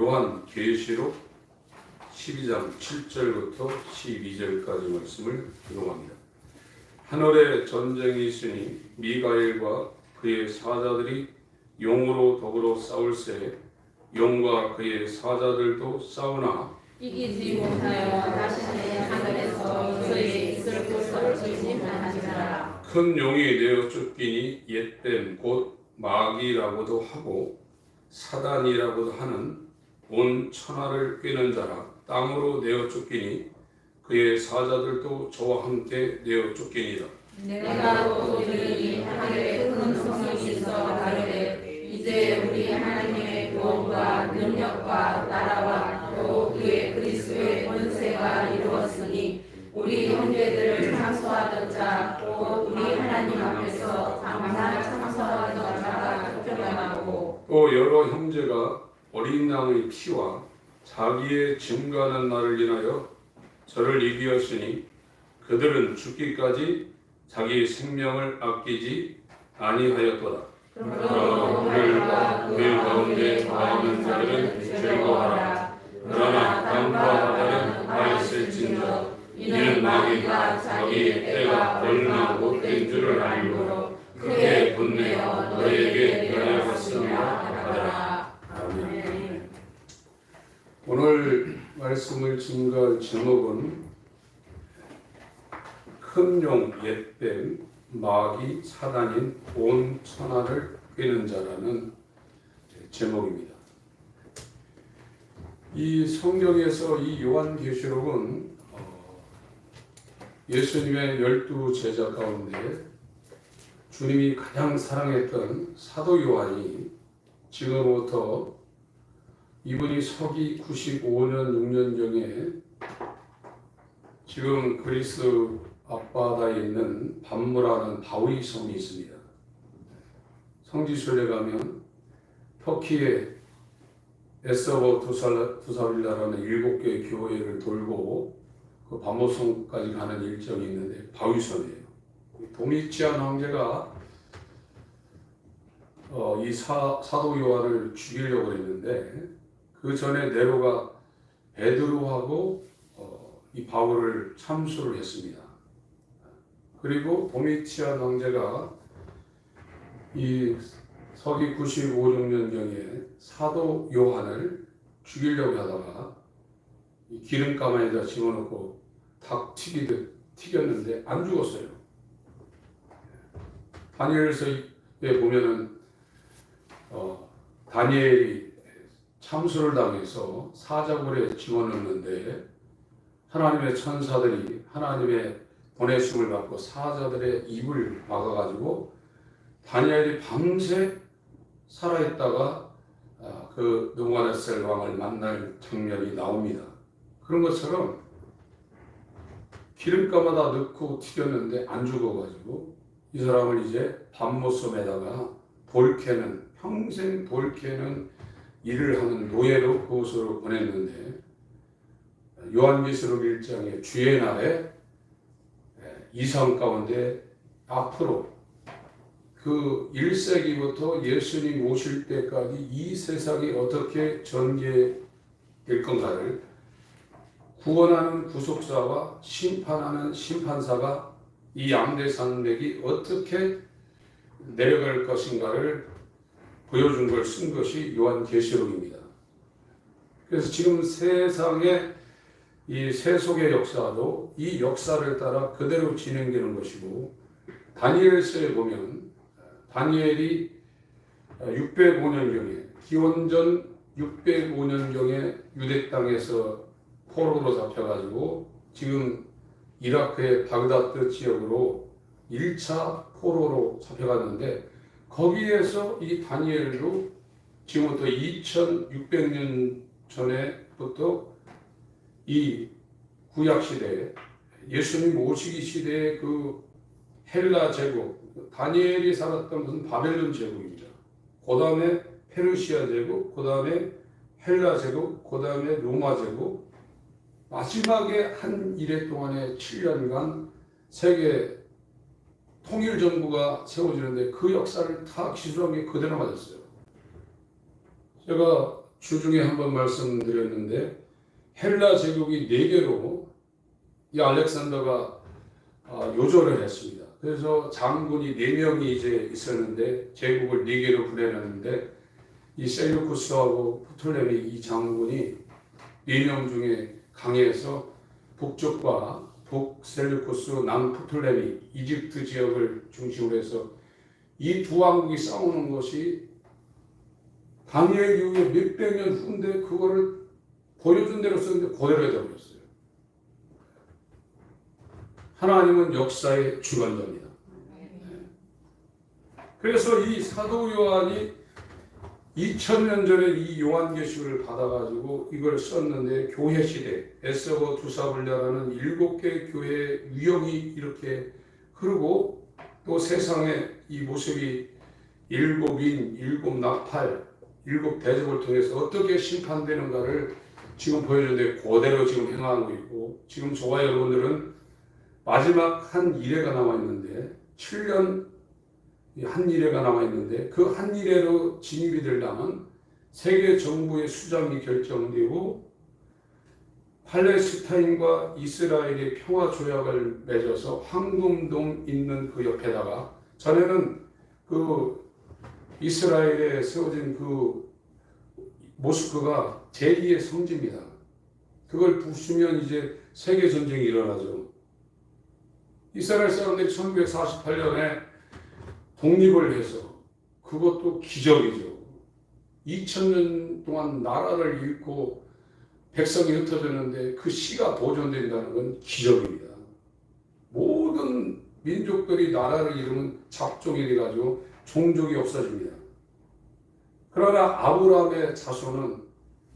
요한계시록 12장 7절부터 12절까지 말씀을 기록합니다. 하늘에 전쟁이 있으니 미가엘과 그의 사자들이 용으로 더불어 싸울새 용과 그의 사자들도 싸우나 이기지 못하여 다시는 하늘에서 그의 있을 곳을 진입하니라. 큰 용이 내어 쫓기니 옛뱀 곧 마귀라고도 하고 사단이라고도 하는 온 천하를 꿰는 자라. 땅으로 내어 쫓기니 그의 사자들도 저와 함께 내어 쫓기니라. 내가 또 들으니 하늘에 큰 성령이 있어 가르되 이제 우리 하나님의 구원과 능력과 나라와 또 그의 그리스도의 권세가 이루었으니 우리 형제들을 참소하던 자 또 우리 하나님 앞에서 항상 참소하던 자가 쫓겨나고 또 여러 형제가 어린 양의 피와 자기의 증거하는 말을 인하여 저를 이기었으니 그들은 죽기까지 자기 생명을 아끼지 아니하였도다. 그러므로 그들과 그 가운데 거하는 자들은 즐거워하라. 그러나 땅과 바다는 말실진저 이는 마귀가 자기의 때가 얼마 못된 줄을 알므로 크게 분내어 너희에게 변하였으며 하더라. 아멘. 오늘 말씀을 증거할 제목은 큰 용 옛뱀 마귀 사단인 온 천하를 꿰는 자라는 제목입니다. 이 성경에서 이 요한계시록은 예수님의 12 제자 가운데 주님이 가장 사랑했던 사도 요한이 지금부터 이분이 서기 95년 6년경에 지금 그리스 앞바다에 있는 밤무라는 바위 섬이 있습니다. 성지순례 가면 터키의 에서버 두사빌라라는 7개의 교회를 돌고 그 밤모섬까지 가는 일정이 있는데 바위섬이에요. 도미치안 황제가 이 사도 요한을 죽이려고 했는데 그 전에 네로가 베드로하고 이 바울을 참수를 했습니다. 그리고 도미치안 황제가 이 서기 95, 6년경에 사도 요한을 죽이려고 하다가 이 기름가마에다 집어넣고 닭 튀기듯 튀겼는데 안 죽었어요. 다니엘서에 보면은 다니엘이 참수를 당해서 사자굴에 집어넣는데 하나님의 천사들이 하나님의 보내심을 받고 사자들의 입을 막아가지고 다니엘이 밤새 살아있다가 그 느부갓네살 왕을 만날 장면이 나옵니다. 그런 것처럼 기름가마다 넣고 튀겼는데 안 죽어가지고 이 사람을 이제 밤모섬에다가 돌캐는 평생 돌캐는 일을 하는 노예로 그곳으로 보냈는데 요한계시록 1장의 주의 날에 이상 가운데 앞으로 그 1세기부터 예수님 오실 때까지 이 세상이 어떻게 전개될 건가를 구원하는 구속사와 심판하는 심판사가 이 양대 산맥이 어떻게 내려갈 것인가를 보여준 걸 쓴 것이 요한계시록입니다. 그래서 지금 세상의 이 세속의 역사도 이 역사를 따라 그대로 진행되는 것이고 다니엘서에 보면 다니엘이 605년경에 기원전 605년경에 유대 땅에서 포로로 잡혀가지고 지금 이라크의 바그다드 지역으로 1차 포로로 잡혀갔는데 거기에서 이 다니엘도 지금부터 2600년 전에부터 이 구약시대에 예수님 오시기 시대의 그 헬라 제국, 다니엘이 살았던 것은 바벨론 제국입니다. 그 다음에 페르시아 제국, 그 다음에 헬라 제국, 그 다음에 로마 제국, 마지막에 한 이래 동안의 7년간 세계 통일정부가 세워지는데 그 역사를 다 기술한 게 그대로 맞았어요. 제가 주중에 한번 말씀드렸는데 헬라 제국이 4개로 이 알렉산더가 요절을 했습니다. 그래서 장군이 4명이 이제 있었는데 제국을 4개로 분해했는데 이 셀루쿠스하고 프톨레미 이 장군이 4명 중에 강해서 북쪽과 북셀루쿠스, 남프톨레미, 이집트 지역을 중심으로 해서 이 두 왕국이 싸우는 것이 다니엘 이후에 몇백 년 후인데 그거를 보여준 대로 썼는데 그대로 해버렸어요. 하나님은 역사의 주관자입니다. 그래서 이 사도 요한이 2000년 전에 이 요한계시를 받아가지고 이걸 썼는데 교회 시대 에스더 두사블랴라는 7개 교회의 위력이 이렇게 흐르고 또 세상의 이 모습이 7인, 7나팔, 7대접을 통해서 어떻게 심판되는가를 지금 보여주는데 그대로 지금 행하고 있고 지금 저와 여러분들은 마지막 한 일회가 남아있는데 7년 한 일회가 남아있는데 그 한 일회로 진입이 되려면 세계 정부의 수장이 결정되고 팔레스타인과 이스라엘의 평화 조약을 맺어서 황금동 있는 그 옆에다가 전에는 그 이스라엘에 세워진 그 모스크가 제2의 성지입니다. 그걸 부수면 이제 세계 전쟁이 일어나죠. 이스라엘 사람들이 1948년에 독립을 해서 그것도 기적이죠. 2000년 동안 나라를 잃고 백성이 흩어졌는데 그 씨가 보존된다는 건 기적입니다. 모든 민족들이 나라를 잃으면 잡종이 돼가지고 종족이 없어집니다. 그러나 아브라함의 자손은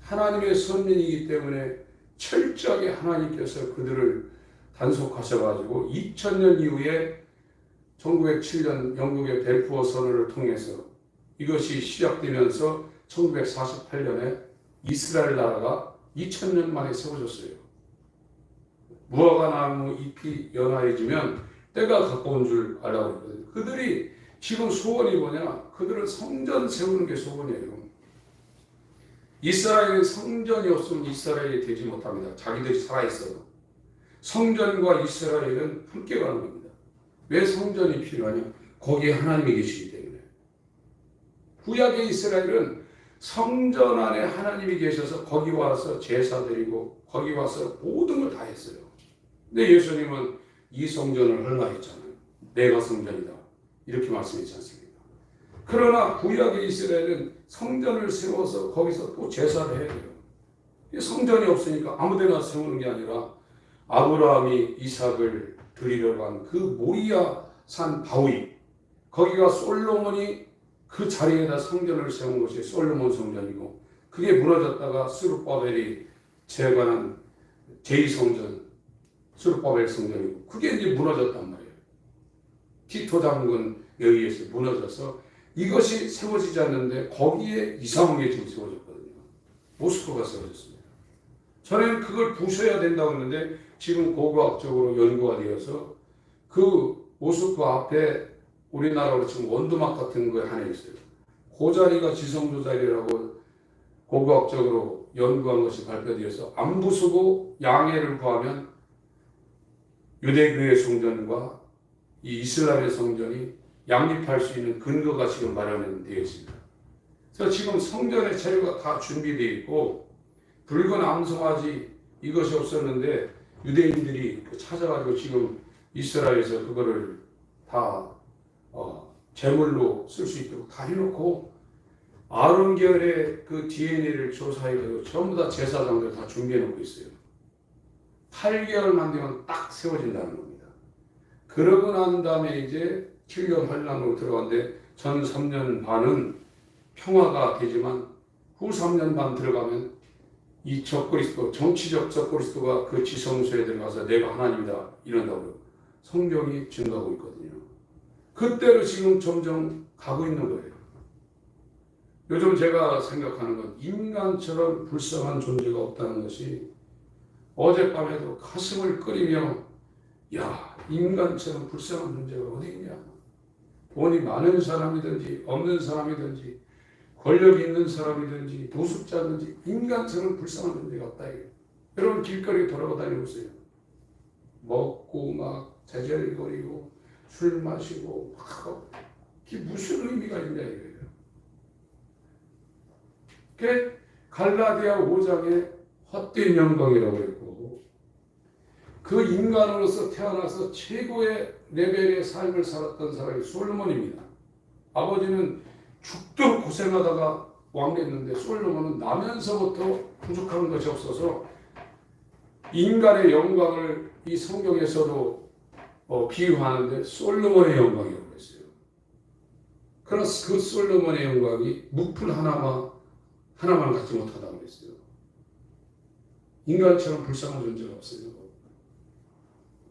하나님의 선민이기 때문에 철저하게 하나님께서 그들을 단속하셔가지고 2000년 이후에 1907년 영국의 벨푸어 선언을 통해서 이것이 시작되면서 1948년에 이스라엘 나라가 2000년 만에 세워졌어요. 무화과 나무 잎이 연하해지면 때가 가까운 줄 알라고 했거든요. 그들이 지금 소원이 뭐냐? 그들은 성전 세우는 게 소원이에요. 이스라엘은 성전이 없으면 이스라엘이 되지 못합니다. 자기들이 살아있어도. 성전과 이스라엘은 함께 가는 겁니다. 왜 성전이 필요하냐? 거기에 하나님이 계시기 때문에. 구약의 이스라엘은 성전 안에 하나님이 계셔서 거기 와서 제사 드리고 거기 와서 모든 걸 다 했어요. 근데 예수님은 이 성전을 헐라했잖아요. 내가 성전이다. 이렇게 말씀했지 않습니까? 그러나 구약의 이스라엘은 성전을 세워서 거기서 또 제사를 해야 돼요. 성전이 없으니까 아무데나 세우는 게 아니라 아브라함이 이삭을 드리려고 한 그 모리아 산 바위, 거기가 솔로몬이 그 자리에다 성전을 세운 것이 솔로몬 성전이고, 그게 무너졌다가 스룹바벨이 재건한 제2성전 스룹바벨 성전이고, 그게 이제 무너졌단 말이에요. 티토 장군에 의해서 무너져서 이것이 세워지지 않는데 거기에 이상하게 지금 세워졌거든요. 모스크가 세워졌습니다. 전에는 그걸 부셔야 된다고 했는데 지금 고고학적으로 연구가 되어서 그 모스크 앞에 우리나라로 지금 원두막 같은 거 하나 있어요. 그 자리가 지성소 자리라고 고고학적으로 연구한 것이 발표되어서 안 부수고 양해를 구하면 유대교의 성전과 이 이슬람의 성전이 양립할 수 있는 근거가 지금 마련되어 있습니다. 그래서 지금 성전의 재료가 다 준비되어 있고, 붉은 암송아지 이것이 없었는데 유대인들이 찾아가지고 지금 이스라엘에서 그거를 다 제물로 쓸 수 있도록 다 해놓고, 아론 계열의 그 DNA를 조사해가지고 전부 다 제사장들 다 준비해놓고 있어요. 8개월만 되면 딱 세워진다는 겁니다. 그러고 난 다음에 이제 7년 환란으로 들어갔는데 전 3년 반은 평화가 되지만 후 3년 반 들어가면 이 적그리스도, 정치적 적그리스도가 그 지성소에 들어가서 내가 하나님이다 이런다고요. 성경이 증거하고 있거든요. 그때로 지금 점점 가고 있는 거예요. 요즘 제가 생각하는 건 인간처럼 불쌍한 존재가 없다는 것이, 어젯밤에도 가슴을 끓이며 야, 인간처럼 불쌍한 존재가 어디 있냐. 돈이 많은 사람이든지 없는 사람이든지 권력 있는 사람이든지 노숙자든지 인간처럼 불쌍한 존재가 없다. 여러분 길거리에 돌아다니고 보세요. 먹고 막 제절거리고 술 마시고 막 그게 무슨 의미가 있냐 이거예요. 그게 갈라디아 5장에 헛된 영광이라고 했고 그 인간으로서 태어나서 최고의 레벨의 삶을 살았던 사람이 솔로몬입니다. 아버지는 죽도록 고생하다가 왕 됐는데 솔로몬은 나면서부터 부족한 것이 없어서 인간의 영광을 이 성경에서도 비유하는데 솔로몬의 영광이라고 했어요. 그러나 그 솔로몬의 영광이 무풀 하나만 갖지 못하다고 했어요. 인간처럼 불쌍한 존재가 없어요.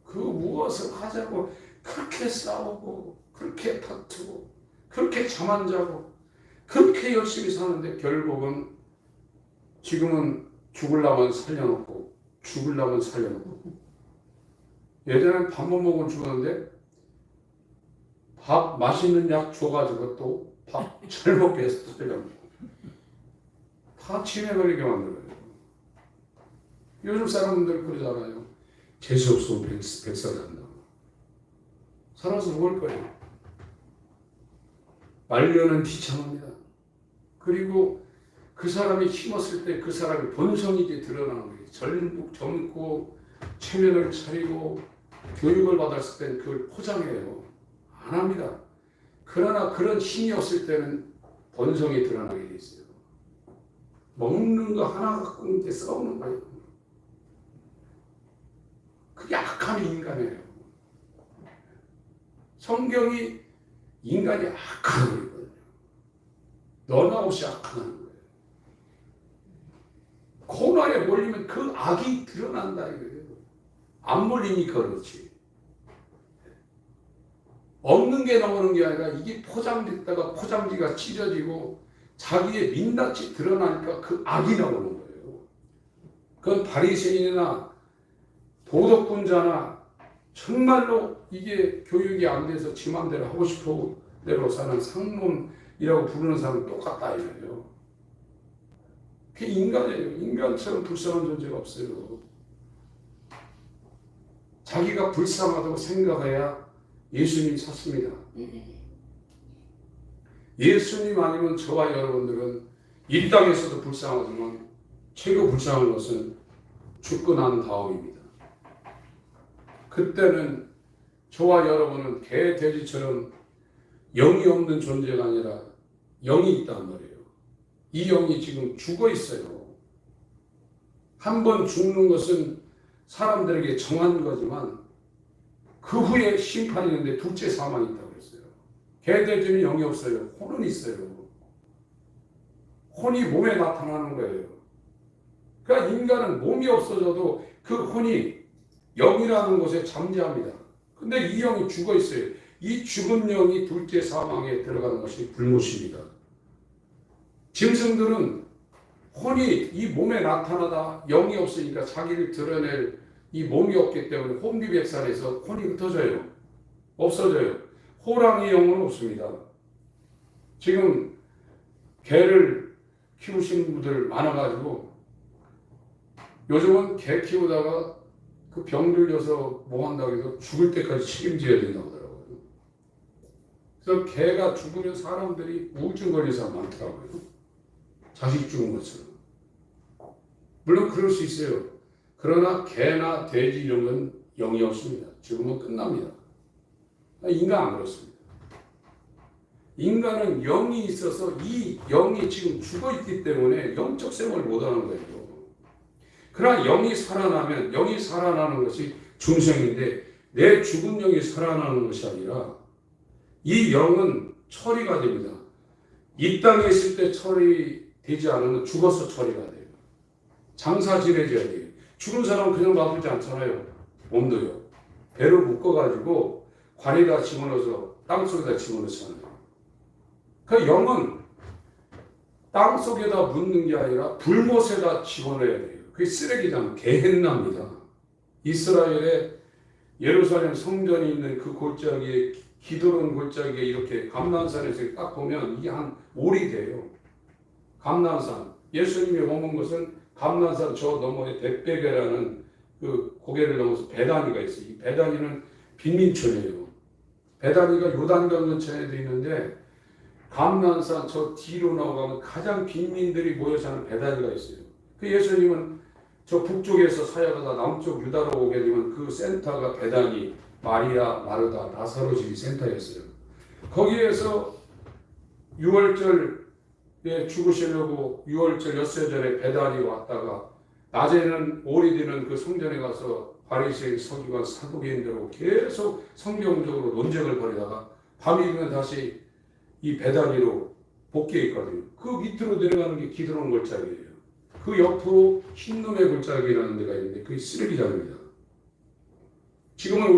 그 무엇을 하자고 그렇게 싸우고 그렇게 다투고 그렇게 잠 안 자고 그렇게 열심히 사는데 결국은 지금은 죽으려면 살려놓고 예전엔 밥 못 먹으면 죽었는데 밥 맛있는 약 줘가지고 또 밥 잘 먹게 해서 또 때려먹고 다 치매 걸리게 만들어요. 요즘 사람들 그러잖아요. 재수없으면 백살 한다고. 살아서 먹을 거예요. 말년은 비참합니다. 그리고 그 사람이 힘었을 때 그 사람의 본성이 이제 드러나는 거예요. 젊고 체면을 차리고 교육을 받았을 때는 그걸 포장해요. 안 합니다. 그러나 그런 힘이 없을 때는 본성이 드러나게 돼 있어요. 먹는 거 하나 갖고 이제 싸우는 거예요. 그게 악한 인간이에요. 성경이 인간이 악하다고 그러거든요. 너나 없이 악하다는 거예요. 코너에 몰리면 그 악이 드러난다 이거예요. 안 몰리니까 그렇지. 없는 게 나오는 게 아니라 이게 포장됐다가 포장지가 찢어지고 자기의 민낯이 드러나니까 그 악이 나오는 거예요. 그건 바리새인이나 도덕군자나 정말로 이게 교육이 안 돼서 지 맘대로 하고 싶은 대로 사는 상놈이라고 부르는 사람은 똑같다 이거예요. 그게 인간이에요. 인간처럼 불쌍한 존재가 없어요. 자기가 불쌍하다고 생각해야 예수님 찾습니다. 예수님 아니면 저와 여러분들은 이 땅에서도 불쌍하지만 최고 불쌍한 것은 죽고 난 다음입니다. 그때는 저와 여러분은 개, 돼지처럼 영이 없는 존재가 아니라 영이 있단 말이에요. 이 영이 지금 죽어 있어요. 한 번 죽는 것은 사람들에게 정한 거지만 그 후에 심판이 있는데 둘째 사망이 있다고 그랬어요. 개, 돼지는 영이 없어요. 혼은 있어요. 혼이 몸에 나타나는 거예요. 그러니까 인간은 몸이 없어져도 그 혼이 영이라는 곳에 잠재합니다. 근데 이 영이 죽어 있어요. 이 죽은 영이 둘째 사망에 들어가는 것이 불못입니다. 짐승들은 혼이 이 몸에 나타나다 영이 없으니까 자기를 드러낼 이 몸이 없기 때문에 혼비백산에서 혼이 흩어져요. 없어져요. 호랑이 영은 없습니다. 지금 개를 키우시는 분들 많아가지고 요즘은 개 키우다가 그 병 들려서 뭐 한다고 해서 죽을 때까지 책임져야 된다고 하더라고요. 그래서 개가 죽으면 사람들이 우울증 걸리는 사람 많더라고요. 자식 죽은 것처럼. 물론 그럴 수 있어요. 그러나 개나 돼지 이런 건 영이 없습니다. 죽으면 끝납니다. 인간 안 그렇습니다. 인간은 영이 있어서 이 영이 지금 죽어있기 때문에 영적 생활을 못하는 거예요. 그러나 영이 살아나는 것이 중생인데 내 죽은 영이 살아나는 것이 아니라 이 영은 처리가 됩니다. 이 땅에 있을 때 처리되지 않으면 죽어서 처리가 돼요. 장사 지내줘야 돼요. 죽은 사람은 그냥 놔두지 않잖아요. 몸도요. 배로 묶어가지고 관에다 집어넣어서 땅속에다 집어넣잖아요. 그 영은 땅속에다 묻는 게 아니라 불못에다 집어넣어야 돼요. 그게 쓰레기장, 게헨나입니다. 이스라엘의 예루살렘 성전이 있는 그 골짜기에 기드론 골짜기에 이렇게 감난산에서 딱 보면 이게 한 올이 돼요. 감난산. 예수님이 오는 것은 감난산 저 너머에 벳베게라는 그 고개를 넘어서 베다니가 있어요. 이 베다니는 빈민촌이에요. 베다니가 요단강 근처에도 있는데 감난산 저 뒤로 나가면 가장 빈민들이 모여 사는 베다니가 있어요. 그 예수님은 저 북쪽에서 사역하다 남쪽 유다로 오게 되면 그 센터가 베다니, 마리아, 마르다, 나사로 집이 센터였어요. 거기에서 6월절에 죽으시려고 6월절 엿새 전에 베다니 왔다가 낮에는 오리되는 그 성전에 가서 바리새인, 서기관, 사두개인들하고 계속 성경적으로 논쟁을 벌이다가 밤이 되면 다시 이 베다니로 복귀했거든요. 그 밑으로 내려가는 게 기드론 골짜기예요. 그 옆으로 흰놈의 골짜기라는 데가 있는데 그게 쓰레기장입니다. 지금은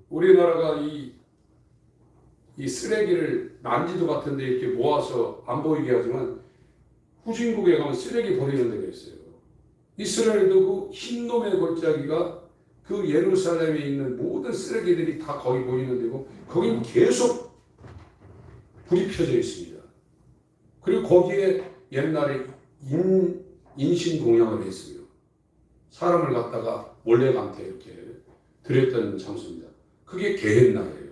우리나라가 이 쓰레기를 난지도 같은데 이렇게 모아서 안 보이게 하지만 후진국에 가면 쓰레기 버리는 데가 있어요. 이스라엘도 그 흰놈의 골짜기가 그 예루살렘에 있는 모든 쓰레기들이 다 거기 보이는 데고 거기는 계속 불이 펴져 있습니다. 그리고 거기에 옛날에 인신 공양을 했어요. 사람을 갖다가 몰래감태 이렇게 들였던 장소입니다. 그게 게헨나예요.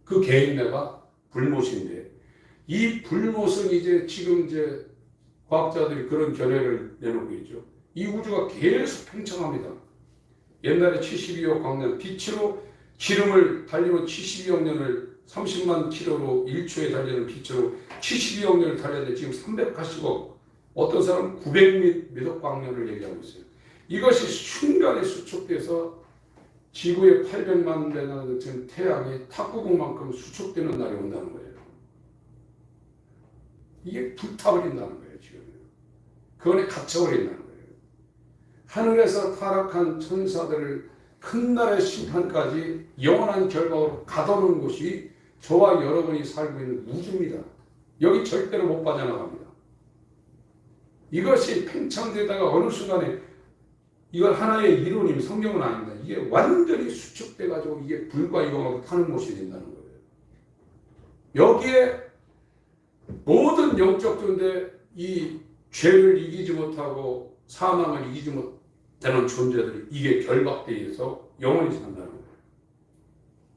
그 게헨나가 불못인데 이 불못은 지금 과학자들이 그런 견해를 내놓고 있죠. 이 우주가 계속 팽창합니다. 옛날에 72억 광년 빛으로 기름을 달리면 72억 년을 30만 킬로로 1초에 달리는 빛으로 72억 년을 달렸는데 지금 380억, 어떤 사람은 900몇 광년을 얘기하고 있어요. 이것이 순간에 수축돼서 지구의 800만 배나 되는 태양이 탁구공만큼 수축되는 날이 온다는 거예요. 이게 불타버린다는 거예요. 지금 그 안에 갇혀버린다는 거예요. 하늘에서 타락한 천사들을 큰 날의 심판까지 영원한 결과로 가둬놓은 곳이 저와 여러분이 살고 있는 우주입니다. 여기 절대로 못 빠져나갑니다. 이것이 팽창되다가 어느 순간에 이건 하나의 이론이면 성경은 아닙니다. 이게 완전히 수축돼가지고 이게 불과 이용하고 타는 곳이 된다는 거예요. 여기에 모든 영적 존재, 이 죄를 이기지 못하고 사망을 이기지 못하는 존재들이 이게 결박되어서 영원히 산다는 거예요.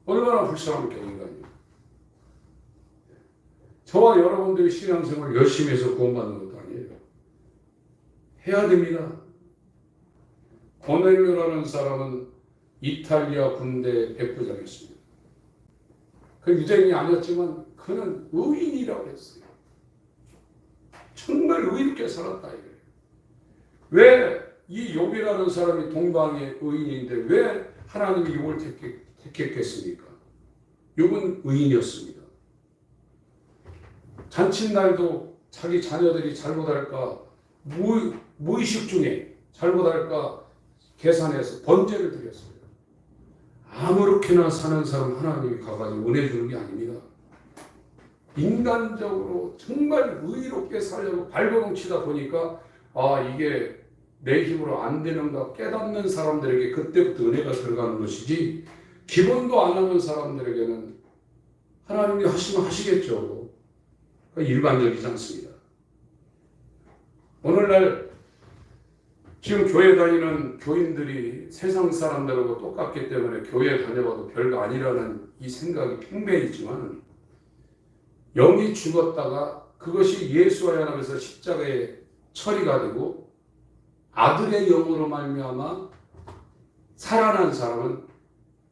얼마나 불쌍합니까, 인간이. 저와 여러분들이 신앙생활을 열심히 해서 구원받는 것도 아니에요. 해야 됩니다. 고넬료라는 사람은 이탈리아 군대 백부장이었습니다. 그 유대인이 아니었지만 그는 의인이라고 했어요. 정말 의롭게 살았다 이거예요. 왜 이 욥이라는 사람이 동방의 의인인데 왜 하나님이 욥을 택했겠습니까? 욥은 의인이었습니다. 잔칫날도 자기 자녀들이 잘못할까 무의식 중에 잘못할까 계산해서 번제를 드렸어요. 아무렇게나 사는 사람 하나님이 가가지고 은혜 주는 게 아닙니다. 인간적으로 정말 의롭게 살려고 발버둥치다 보니까 이게 내 힘으로 안 되는가 깨닫는 사람들에게 그때부터 은혜가 들어가는 것이지 기본도 안 하는 사람들에게는 하나님이 하시면 하시겠죠. 일반적이지 않습니다. 오늘날 지금 교회 다니는 교인들이 세상 사람들하고 똑같기 때문에 교회 다녀봐도 별거 아니라는 이 생각이 팽배했지만 영이 죽었다가 그것이 예수와 연합해서 십자가에 처리가 되고 아들의 영으로 말미암아 살아난 사람은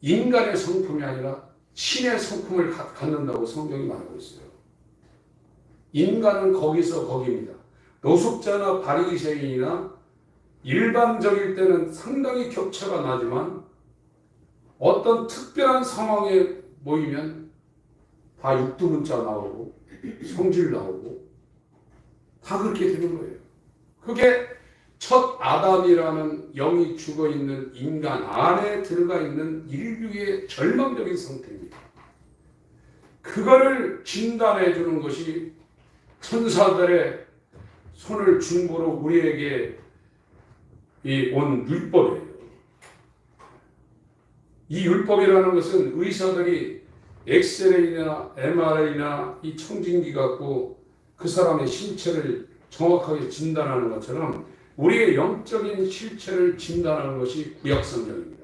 인간의 성품이 아니라 신의 성품을 갖는다고 성경이 말하고 있어요. 인간은 거기서 거기입니다. 노숙자나 바리새인이나 일반적일 때는 상당히 격차가 나지만 어떤 특별한 상황에 모이면 다 육두문자 나오고 성질 나오고 다 그렇게 되는 거예요. 그게 첫 아담이라는 영이 죽어있는 인간 안에 들어가 있는 인류의 절망적인 상태입니다. 그거를 진단해 주는 것이 천사들의 손을 중보로 우리에게 온 율법이에요. 이 율법이라는 것은 의사들이 엑스레이나 MRI나 이 청진기 갖고 그 사람의 신체를 정확하게 진단하는 것처럼 우리의 영적인 실체를 진단하는 것이 구약 성경입니다.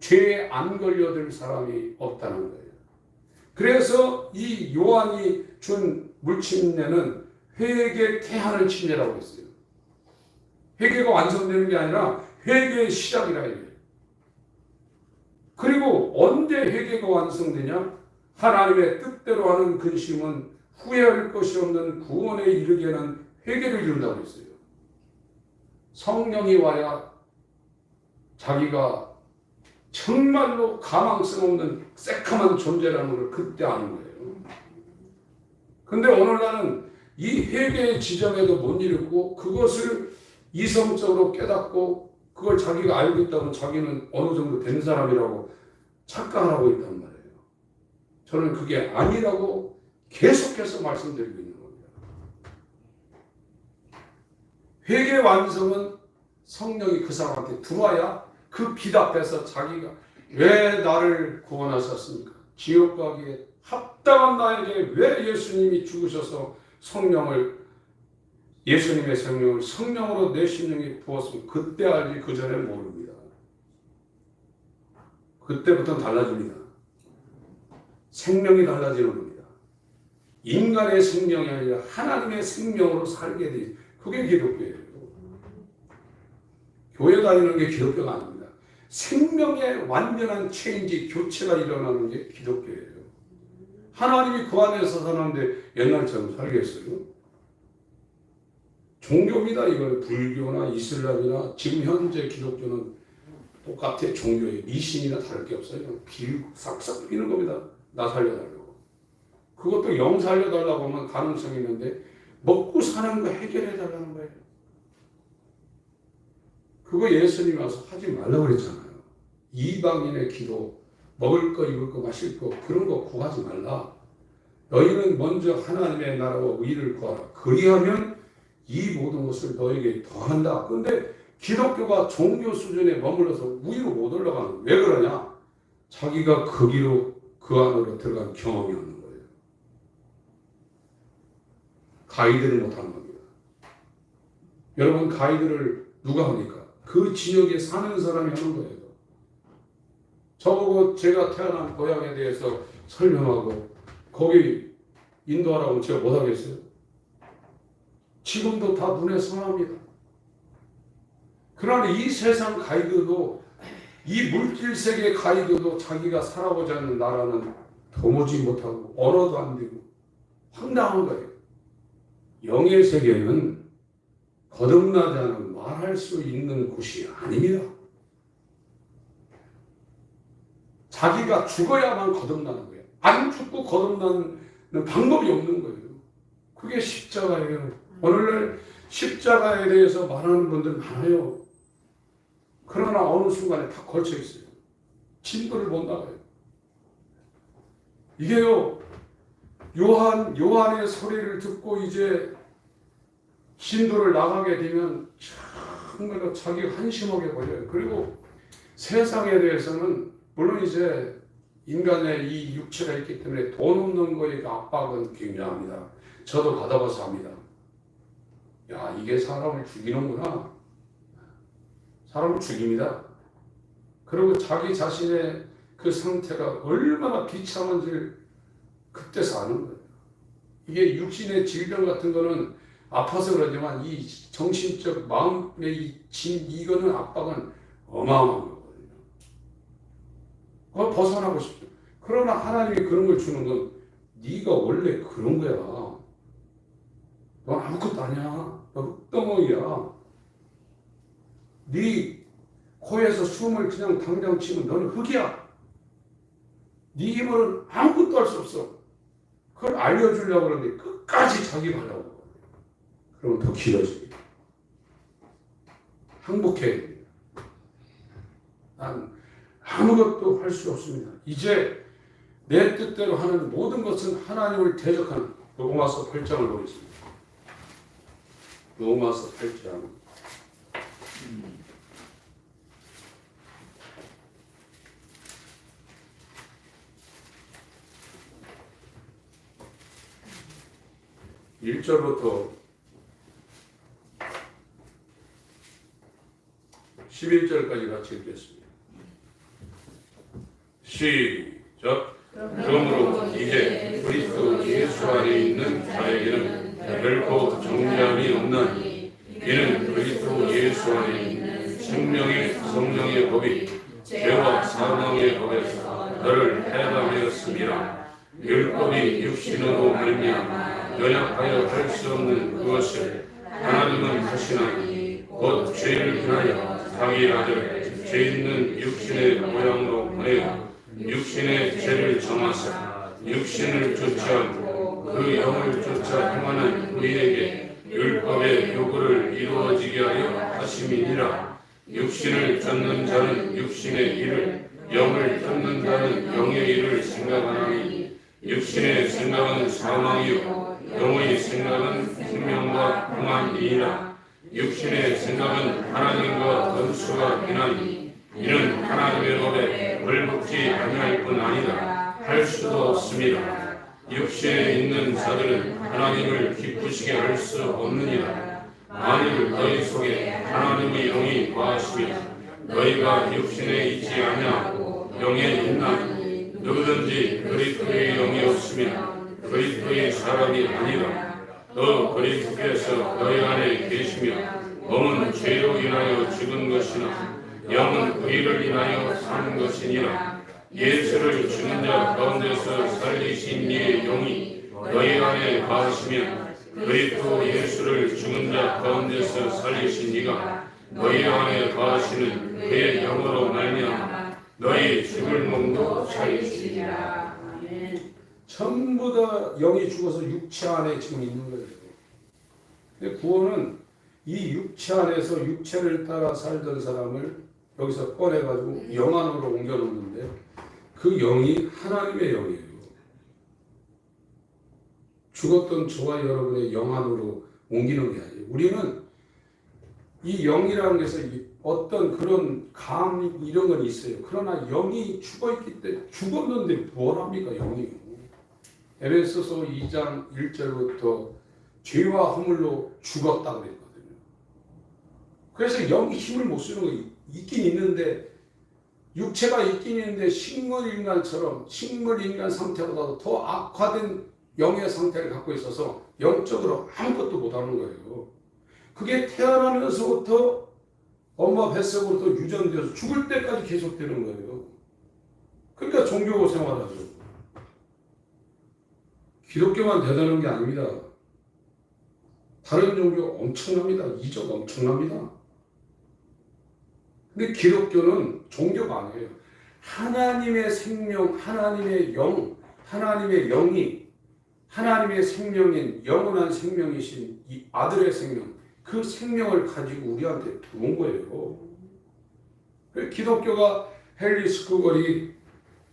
죄에 안 걸려들 사람이 없다는 거예요. 그래서 이 요한이 준 물침례는 회개 태하는 침례라고 했어요. 회개가 완성되는 게 아니라 회개의 시작이라 해요. 그리고 언제 회개가 완성되냐? 하나님의 뜻대로 하는 근심은 후회할 것이 없는 구원에 이르게 하는 회개를 이룬다고 했어요. 성령이 와야 자기가 정말로 가망성 없는 새카만 존재라는 걸 그때 아는 거예요. 근데 오늘날은 이 회개의 지점에도 못 이루고 그것을 이성적으로 깨닫고 그걸 자기가 알고 있다면 자기는 어느 정도 된 사람이라고 착각하고 있단 말이에요. 저는 그게 아니라고 계속해서 말씀드리고 있는 겁니다. 회개 완성은 성령이 그 사람한테 들어와야 그 빛 앞에서 자기가 왜 나를 구원하셨습니까? 지옥 가기에 합당한 나에게 왜 예수님이 죽으셔서 예수님의 성령을 성령으로 내 심령에 부었으면 그때 알지 그 전에 모릅니다. 그때부터는 달라집니다. 생명이 달라지는 겁니다. 인간의 생명이 아니라 하나님의 생명으로 살게 돼. 그게 기독교예요. 교회 다니는 게 기독교가 아닙니다. 생명의 완전한 체인지, 교체가 일어나는 게 기독교예요. 하나님이 그 안에서 사는데 옛날처럼 살겠어요? 종교입니다. 이거는 불교나 이슬람이나 지금 현재 기독교는 똑같아. 종교의 미신이나 다를 게 없어요. 싹싹 비는 겁니다. 나 살려달라고. 그것도 영 살려달라고 하면 가능성이 있는데 먹고 사는 거 해결해달라는 거예요. 그거 예수님이 와서 하지 말라고 그랬잖아요. 이방인의 기도, 먹을 거, 입을 거, 마실 거 그런 거 구하지 말라. 너희는 먼저 하나님의 나라와 의를 구하라. 그리하면 이 모든 것을 너에게 더한다. 그런데 기독교가 종교 수준에 머물러서 위로 못 올라가는 거예요. 왜 그러냐? 자기가 거기로 그 안으로 들어간 경험이 없는 거예요. 가이드를 못하는 겁니다. 여러분 가이드를 누가 합니까? 그 지역에 사는 사람이 하는 거예요. 저보고 제가 태어난 고향에 대해서 설명하고 거기 인도하라고 하면 제가 못하겠어요? 지금도 다 눈에 선합니다. 그러나 이 세상 가이드도 이 물질 세계 가이드도 자기가 살아보지 않는 나라는 도무지 못하고 언어도 안 되고 황당한 거예요. 영의 세계는 거듭나지 않으면 말할 수 있는 곳이 아닙니다. 자기가 죽어야만 거듭나는 거예요. 안 죽고 거듭나는 방법이 없는 거예요. 그게 십자가예요. 오늘날 십자가에 대해서 말하는 분들 많아요. 그러나 어느 순간에 다 걸쳐 있어요. 진도를 못 나가요. 이게요, 요한의 소리를 듣고 이제 진도를 나가게 되면 정말로 자기가 한심하게 보여요. 그리고 세상에 대해서는 물론 이제 인간의 이 육체가 있기 때문에 돈 없는 거에 압박은 굉장합니다. 저도 받아봐서 합니다. 야, 이게 사람을 죽이는구나. 사람을 죽입니다. 그리고 자기 자신의 그 상태가 얼마나 비참한지를 그때서 아는 거예요. 이게 육신의 질병 같은 거는 아파서 그러지만 이 정신적 마음의 이거는 압박은 어마어마한 거거든요. 그걸 벗어나고 싶죠. 그러나 하나님이 그런 걸 주는 건 네가 원래 그런 거야. 넌 아무것도 아니야. 너 흙덩어리야. 네 코에서 숨을 그냥 당장 치면 너는 흙이야. 네 힘으로는 아무것도 할 수 없어. 그걸 알려주려고 그러는데 끝까지 자기가 하려고. 그러면 더 길어집니다. 항복해야 됩니다. 난 아무것도 할 수 없습니다. 이제 내 뜻대로 하는 모든 것은 하나님을 대적하는 로마서 8장을 보겠습니다. 로마서 8장. 1절부터 11절까지 같이 읽겠습니다. 시작. 그러므로 이제 그리스도 예수 안에 있는 자에게는 결코 정죄함이 없나니 이는 그리스도 예수 안에 있는 생명의 성령의 법이 죄와 사망의 법에서 너를 해방하였습니다. 율법이 육신으로 말미암아 연약하여 할 수 없는 그것을 하나님은 하시나니 곧 죄를 인하여 자기 아들 죄 있는 육신의 모양으로 보내어 육신의 죄를 정하사 육신을 쫓지 않고 그 영을 쫓아 행하는 그에게 율법의 요구를 이루어지게 하여 하심이니라. 육신을 쫓는 자는 육신의 일을, 영을 쫓는다는 영의 일을 생각하나니 육신의 생각은 사망이요 영의 생각은 생명과 평안이니라. 육신의 생각은 하나님과 원수가 되나니 이는 하나님의 법에 벌먹지 아니할 뿐 아니라 할 수도 없습니다. 육신에 있는 자들은 하나님을 기쁘시게 할 수 없느니라. 만일 너희 속에 하나님의 영이 거하시면 너희가 육신에 있지 아니하고 영에 있나니 누구든지 그리스도의 영이 없으면 그리스도의 사람이 아니라. 또 그리스도께서 너희 안에 계시면 몸은 죄로 인하여 죽은 것이나 영은 의를 인하여 사는 것이니라. 예수를 죽은 자 가운데서 살리신 이의 영이 너희 안에 거하시면 그리스도 예수를 죽은 자 가운데서 살리신 이가 너희 안에 거하시는 그의 영으로 말미암아 너희 죽을 몸도 살리시리라. 전부 다 영이 죽어서 육체 안에 지금 있는 거예요. 근데 구원은 이 육체 안에서 육체를 따라 살던 사람을 여기서 꺼내가지고 영 안으로 옮겨놓는데 그 영이 하나님의 영이에요. 죽었던 저와 여러분의 영 안으로 옮기는 게 아니에요. 우리는 이 영이라는 것에서 어떤 그런 감 이런 건 있어요. 그러나 영이 죽어있기 때문에 죽었는데 뭘 합니까 영이. 에베소서 2장 1절부터 죄와 허물로 죽었다 그랬거든요. 그래서 영이 힘을 못 쓰는 거 있긴 있는데 육체가 있긴 있는데 식물인간처럼 식물인간 상태보다도 더 악화된 영의 상태를 갖고 있어서 영적으로 아무것도 못하는 거예요. 그게 태어나면서부터 엄마 뱃속으로부터 유전돼서 죽을 때까지 계속되는 거예요. 그러니까 종교 생활하죠. 기독교만 대단한 게 아닙니다. 다른 종교 엄청납니다. 이적 엄청납니다. 근데 기독교는 종교가 아니에요. 하나님의 생명, 하나님의 영, 하나님의 영이 하나님의 생명인 영원한 생명이신 이 아들의 생명, 그 생명을 가지고 우리한테 들어온 거예요. 기독교가 헬리스쿠걸이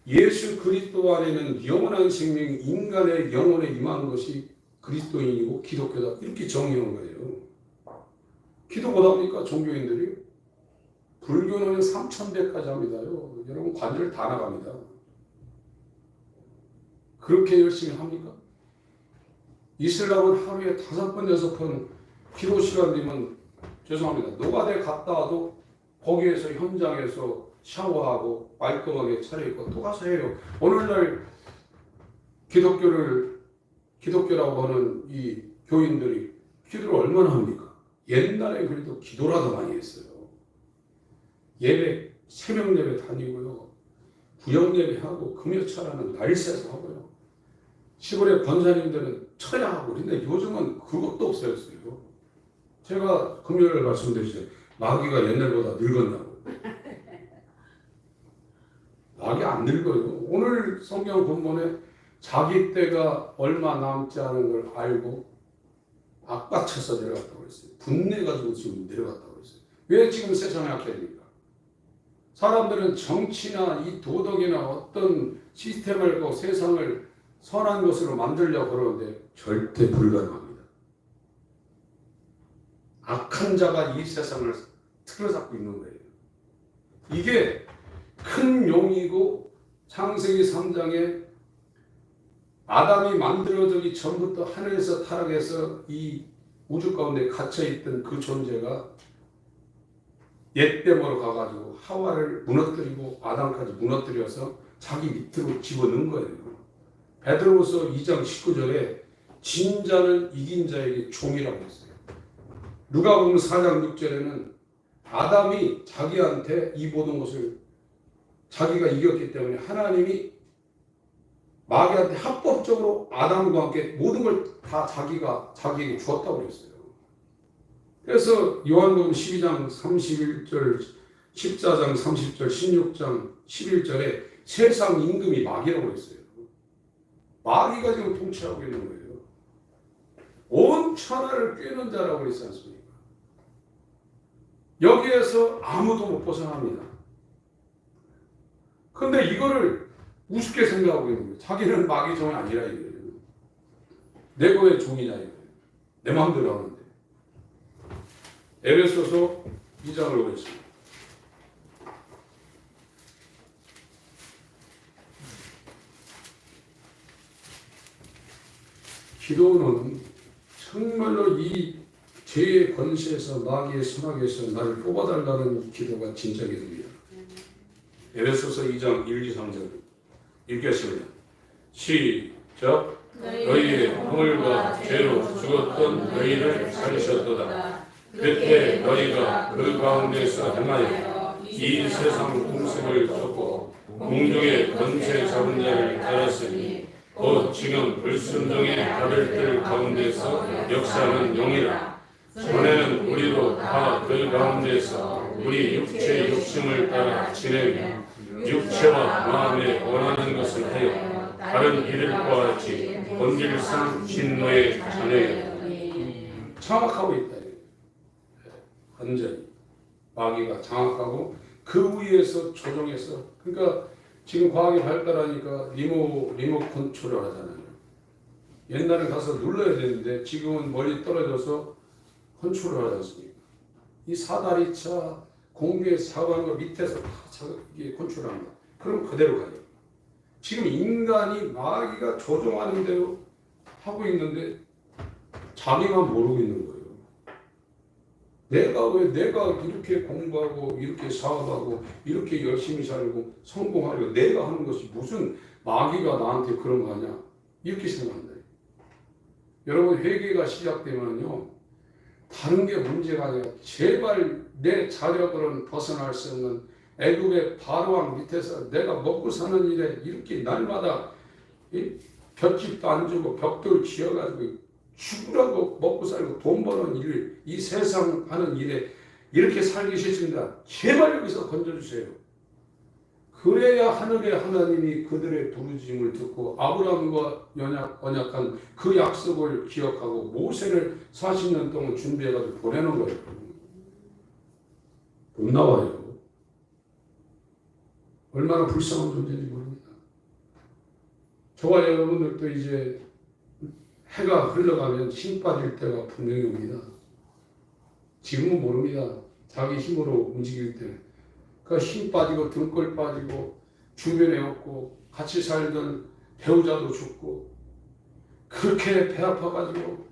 예수 그리스도 안에는 영원한 생명이 인간의 영혼에 임한 것이 그리스도인이고 기독교다 이렇게 정의한 거예요. 기도 못합니까 종교인들이? 불교는 3,000배까지 합니다요. 여러분 관절 다 나갑니다. 그렇게 열심히 합니까? 이슬람은 하루에 5번, 6번 기도 시간 되면 죄송합니다. 노가대 갔다 와도 거기에서 현장에서 샤워하고 말끔하게 차려입고 또 가서 해요. 오늘날 기독교라고 하는 이 교인들이 기도를 얼마나 합니까? 옛날에 그래도 기도라도 많이 했어요. 예배, 새벽 예배 다니고요. 구역 예배하고 금요철하는 날새서 하고요. 시골의 권사님들은 철야하고 그런데 요즘은 그것도 없어졌어요. 제가 금요일에 말씀드리죠. 마귀가 옛날보다 늙었냐고. 마귀 안 늙어요. 오늘 성경 본문에 자기 때가 얼마 남지 않은 걸 알고 악받쳐서 내려갔다고 했어요. 분내가지고 지금 내려갔다고 했어요. 왜 지금 세상에 악해집니까? 사람들은 정치나 이 도덕이나 어떤 시스템을 갖고 세상을 선한 것으로 만들려고 그러는데 절대 불가능합니다. 악한 자가 이 세상을 틀어잡고 있는 거예요. 이게 큰 용이고 창세기 3장에 아담이 만들어지기 전부터 하늘에서 타락해서 이 우주 가운데 갇혀있던 그 존재가 옛됨으로 가가지고 하와를 무너뜨리고 아담까지 무너뜨려서 자기 밑으로 집어넣은 거예요. 베드로후서 2장 19절에 진자는 이긴 자에게 종이라고 했어요. 누가복음 4장 6절에는 아담이 자기한테 이 모든 것을 자기가 이겼기 때문에 하나님이 마귀한테 합법적으로 아담과 함께 모든 걸 다 자기에게 주었다고 그랬어요. 그래서 요한복음 12장 31절, 14장 30절, 16장 11절에 세상 임금이 마귀라고 그랬어요. 마귀가 지금 통치하고 있는 거예요. 온 천하를 꿰는 자라고 그랬지 않습니까? 여기에서 아무도 못 벗어납니다. 그런데 이거를 우습게 생각하고 있는 거예요. 자기는 마귀 종이 아니라 이거예요. 내 거의 종이냐 이거예요. 내 마음대로 하는데. 에베소서 2장을 보겠습니다. 기도는 정말로 이 죄의 권세에서 마귀의 선악에서 나를 뽑아달라는 기도가 진짜 기도입니다. 에베소서 2장 1, 2, 3절 읽겠습니다. 시작. 너희의 허물과 죄로 죽었던 너희를 살리셨도다. 그때 너희가 그 가운데서 행하여 이 세상 공습을 쫓고 공중의 권세 잡은 자를 따랐으니 곧 지금 불순종의 아들들 가운데서 역사하는 영이라. 전에는 우리도 다 그 가운데서 우리 육체의 욕심을 따라 지내며 육체와 마음에 원하는 것을 하여 다른 이들과 같이 본질상 진노의 자녀예요. 장악하고 있다. 완전히 마귀가 장악하고 그 위에서 조종해서, 그러니까 지금 과학이 발달하니까 리모트 컨트롤을 하잖아요. 옛날에 가서 눌러야 되는데 지금은 멀리 떨어져서 컨트롤을 하지 않습니까? 이 사다리차 공중에 사고하는 거 밑에서 다 이게 컨트롤합니다. 그럼 그대로 가요. 지금 인간이 마귀가 조종하는 대로 하고 있는데 자기만 모르고 있는 거예요. 내가 이렇게 공부하고 이렇게 사업하고 이렇게 열심히 살고 성공하려고 내가 하는 것이 무슨 마귀가 나한테 그런 거 하냐 이렇게 생각한다. 여러분 회개가 시작되면요 다른 게 문제가 아니라 제발 내 자력으로는 벗어날 수 없는 애굽의 바로왕 밑에서 내가 먹고 사는 일에 이렇게 날마다 볏집도 안 주고 벽돌 지어가지고 죽으라고 먹고 살고 돈 버는 일, 이 세상 하는 일에 이렇게 살기 싫습니다. 제발 여기서 건져주세요. 그래야 하늘의 하나님이 그들의 부르짖음을 듣고 아브라함과 언약한 그 약속을 기억하고 모세를 40년 동안 준비해가지고 보내는 거예요. 못 나와요. 얼마나 불쌍한 존재인지 모릅니다. 저와 여러분들도 이제 해가 흘러가면 힘 빠질 때가 분명히 옵니다. 지금은 모릅니다. 자기 힘으로 움직일 때. 그러니까 힘 빠지고 등골 빠지고 주변에 없고 같이 살던 배우자도 죽고 그렇게 배 아파가지고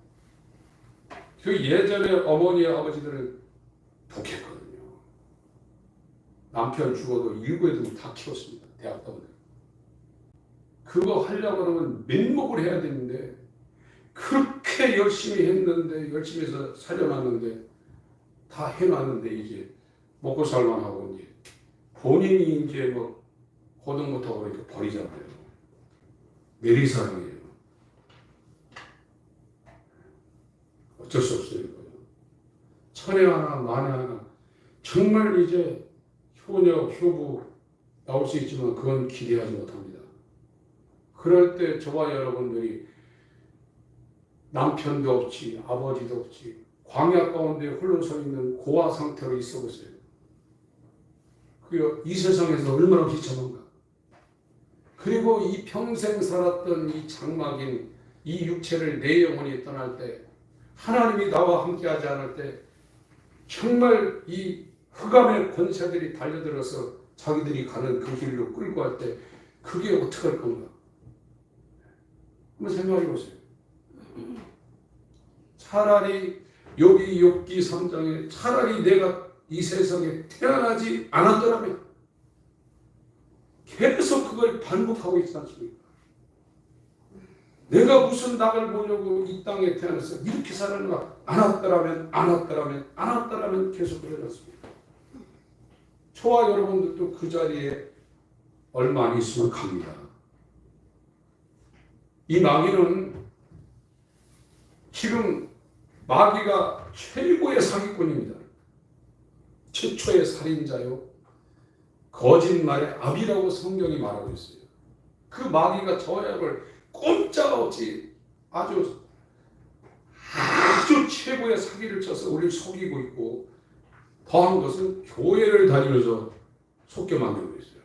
그 예전에 어머니 아버지들은 독했거든요. 남편 죽어도 일곱 애들 다 키웠습니다. 대학 때문에. 그거 하려고 하면 맨목을 해야 되는데 그렇게 열심히 했는데 열심히 해서 살려놨는데 다 해놨는데 이제 먹고 살만하고 이제 본인이 이제 뭐 고등 못하고 그러니까 버리잖아요. 내리사랑이에요. 어쩔 수 없어요. 천에 하나 만에 하나 정말 이제 효녀 효부 나올 수 있지만 그건 기대하지 못합니다. 그럴 때 저와 여러분들이 남편도 없지 아버지도 없지 광야 가운데 홀로 서 있는 고아 상태로 있어 보세요. 이 세상에서 얼마나 비참한가. 그리고 이 평생 살았던 이 장막인 이 육체를 내 영혼이 떠날 때 하나님이 나와 함께하지 않을 때 정말 이 흑암의 권세들이 달려들어서 자기들이 가는 그 길로 끌고 갈 때 그게 어떻게 할 건가. 한번 생각해 보세요. 차라리 여기 욥기 3장에 차라리 내가 이 세상에 태어나지 않았더라면 계속 그걸 반복하고 있지 않습니까? 내가 무슨 낙을 보려고 이 땅에 태어나서 이렇게 살았는가? 안 왔더라면 계속 그러지 않습니까? 저와 여러분들도 그 자리에 얼마 안 있으면 갑니다. 이 마귀는 지금 마귀가 최고의 사기꾼입니다. 최초의 살인자요. 거짓말의 압이라고 성경이 말하고 있어요. 그 마귀가 저약을 꼼짝없이 아주 최고의 사기를 쳐서 우리를 속이고 있고 더한 것은 교회를 다니면서 속게 만들고 있어요.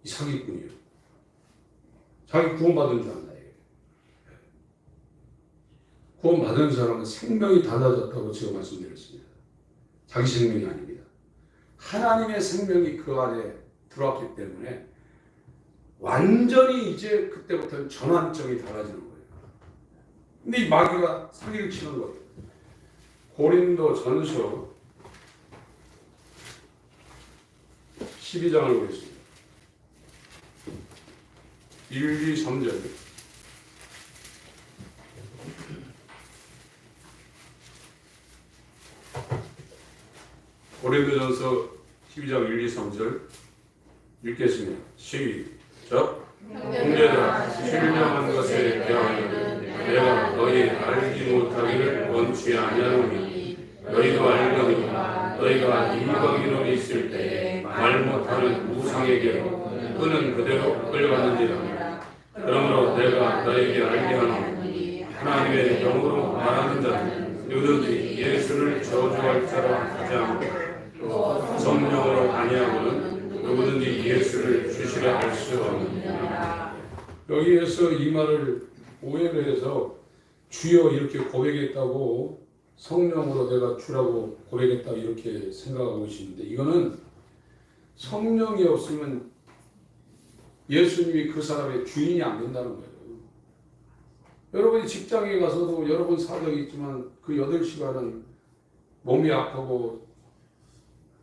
이 사기꾼이에요. 자기 구원받은 줄 안다. 구원받은 사람은 생명이 달라졌다고 제가 말씀드렸습니다. 자기 생명이 아닙니다. 하나님의 생명이 그 안에 들어왔기 때문에 완전히 이제 그때부터는 전환점이 달라지는 거예요. 근데 이 마귀가 사기를 치는 거예요. 고린도 전서 12장을 보겠습니다. 1, 2, 3절. 고린도전서 12장 1, 2, 3절 읽겠습니다. 시작. 형제들아, 신령한 것에 대하여는 내가 너희 알지 못하기를 원치 아니하노니 너희도 알거니와 너희가 이방인으로 있을 때 말 못하는 우상에게로 끄는 그대로 끌려가느니라. 그러므로 내가 너에게 알게 하노니 하나님의 영으로 말하는 자는 누구든지 예수를 저주할 자라 하지 않고 성령으로 아니하고는 누구든지 예수를 주시라 할 수 없느니라. 여기에서 이 말을 오해를 해서 주여 이렇게 고백했다고 성령으로 내가 주라고 고백했다 이렇게 생각하고 계시는데 이거는 성령이 없으면 예수님이 그 사람의 주인이 안 된다는 거예요. 여러분이 직장에 가서도 여러 번 사정이 있지만 그 8시간은 몸이 아프고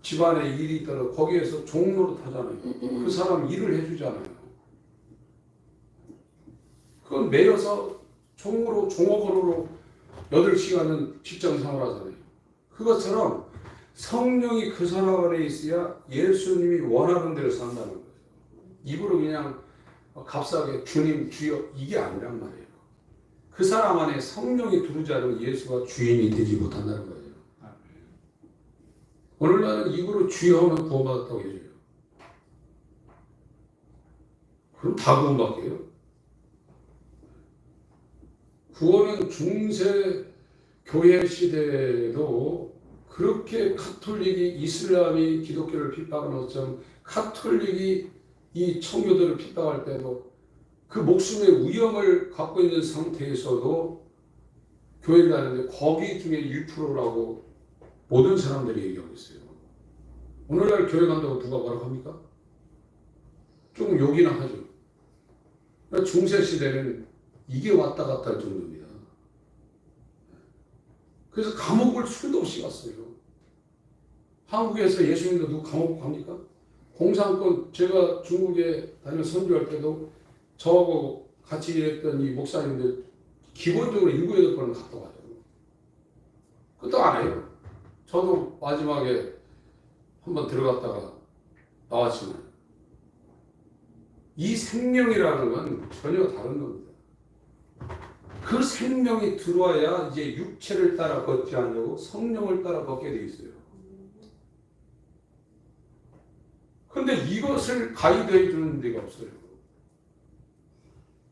집안에 일이 있더라도 거기에서 종로로 타잖아요. 그 사람 일을 해주잖아요. 그건 매여서 종업원으로 8시간은 직장 생활하잖아요. 그것처럼 성령이 그 사람 안에 있어야 예수님이 원하는 대로 산다는 거예요. 입으로 그냥 값싸게 주님 주여 이게 아니란 말이에요. 그 사람 안에 성령이 들어오지 않으면 예수가 주인이 되지 못한다는 거예요. 오늘날은 입으로 주여 하면 구원받았다고 해줘요. 그럼 다 구원받게요? 구원은 중세 교회 시대에도 그렇게 카톨릭이 이슬람이 기독교를 핍박하는 것처럼 카톨릭이 이 청교도를 핍박할 때도 그 목숨의 위험을 갖고 있는 상태에서도 교회를 다니는데 거기 중에 1%라고 모든 사람들이 얘기하고 있어요. 오늘날 교회 간다고 누가 뭐라고 합니까? 좀 욕이나 하죠. 그러니까 중세 시대는 이게 왔다 갔다 할 정도입니다. 그래서 감옥을 수도 없이 갔어요. 한국에서 예수님도 누구 감옥 갑니까? 공산권 제가 중국에 다니면서 선교할 때도 저하고 같이 일했던 이 목사님들 기본적으로 7, 8번은 갔다 와요. 그것도 안 해요. 저도 마지막에 한번 들어갔다가 나왔지만 이 생명이라는 건 전혀 다른 겁니다. 그 생명이 들어와야 이제 육체를 따라 걷지 않고 성령을 따라 걷게 돼 있어요. 근데 이것을 가이드해 주는 데가 없어요.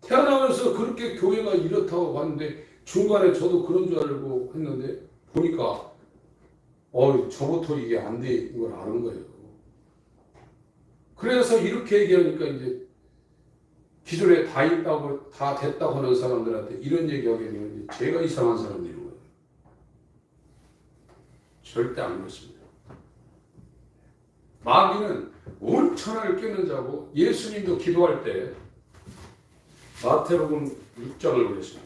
태어나면서 그렇게 교회가 이렇다고 봤는데 중간에 저도 그런 줄 알고 했는데 보니까 저부터 이게 안 되는 걸 아는 거예요. 그래서 이렇게 얘기하니까 이제 기존에 다 있다고 다 됐다고 하는 사람들한테 이런 얘기하게 되면 제가 이상한 사람들인 거예요. 절대 안 그렇습니다. 마귀는 온 천하를 꿰는 자고 예수님도 기도할 때 마태복음 6장을 보겠습니다.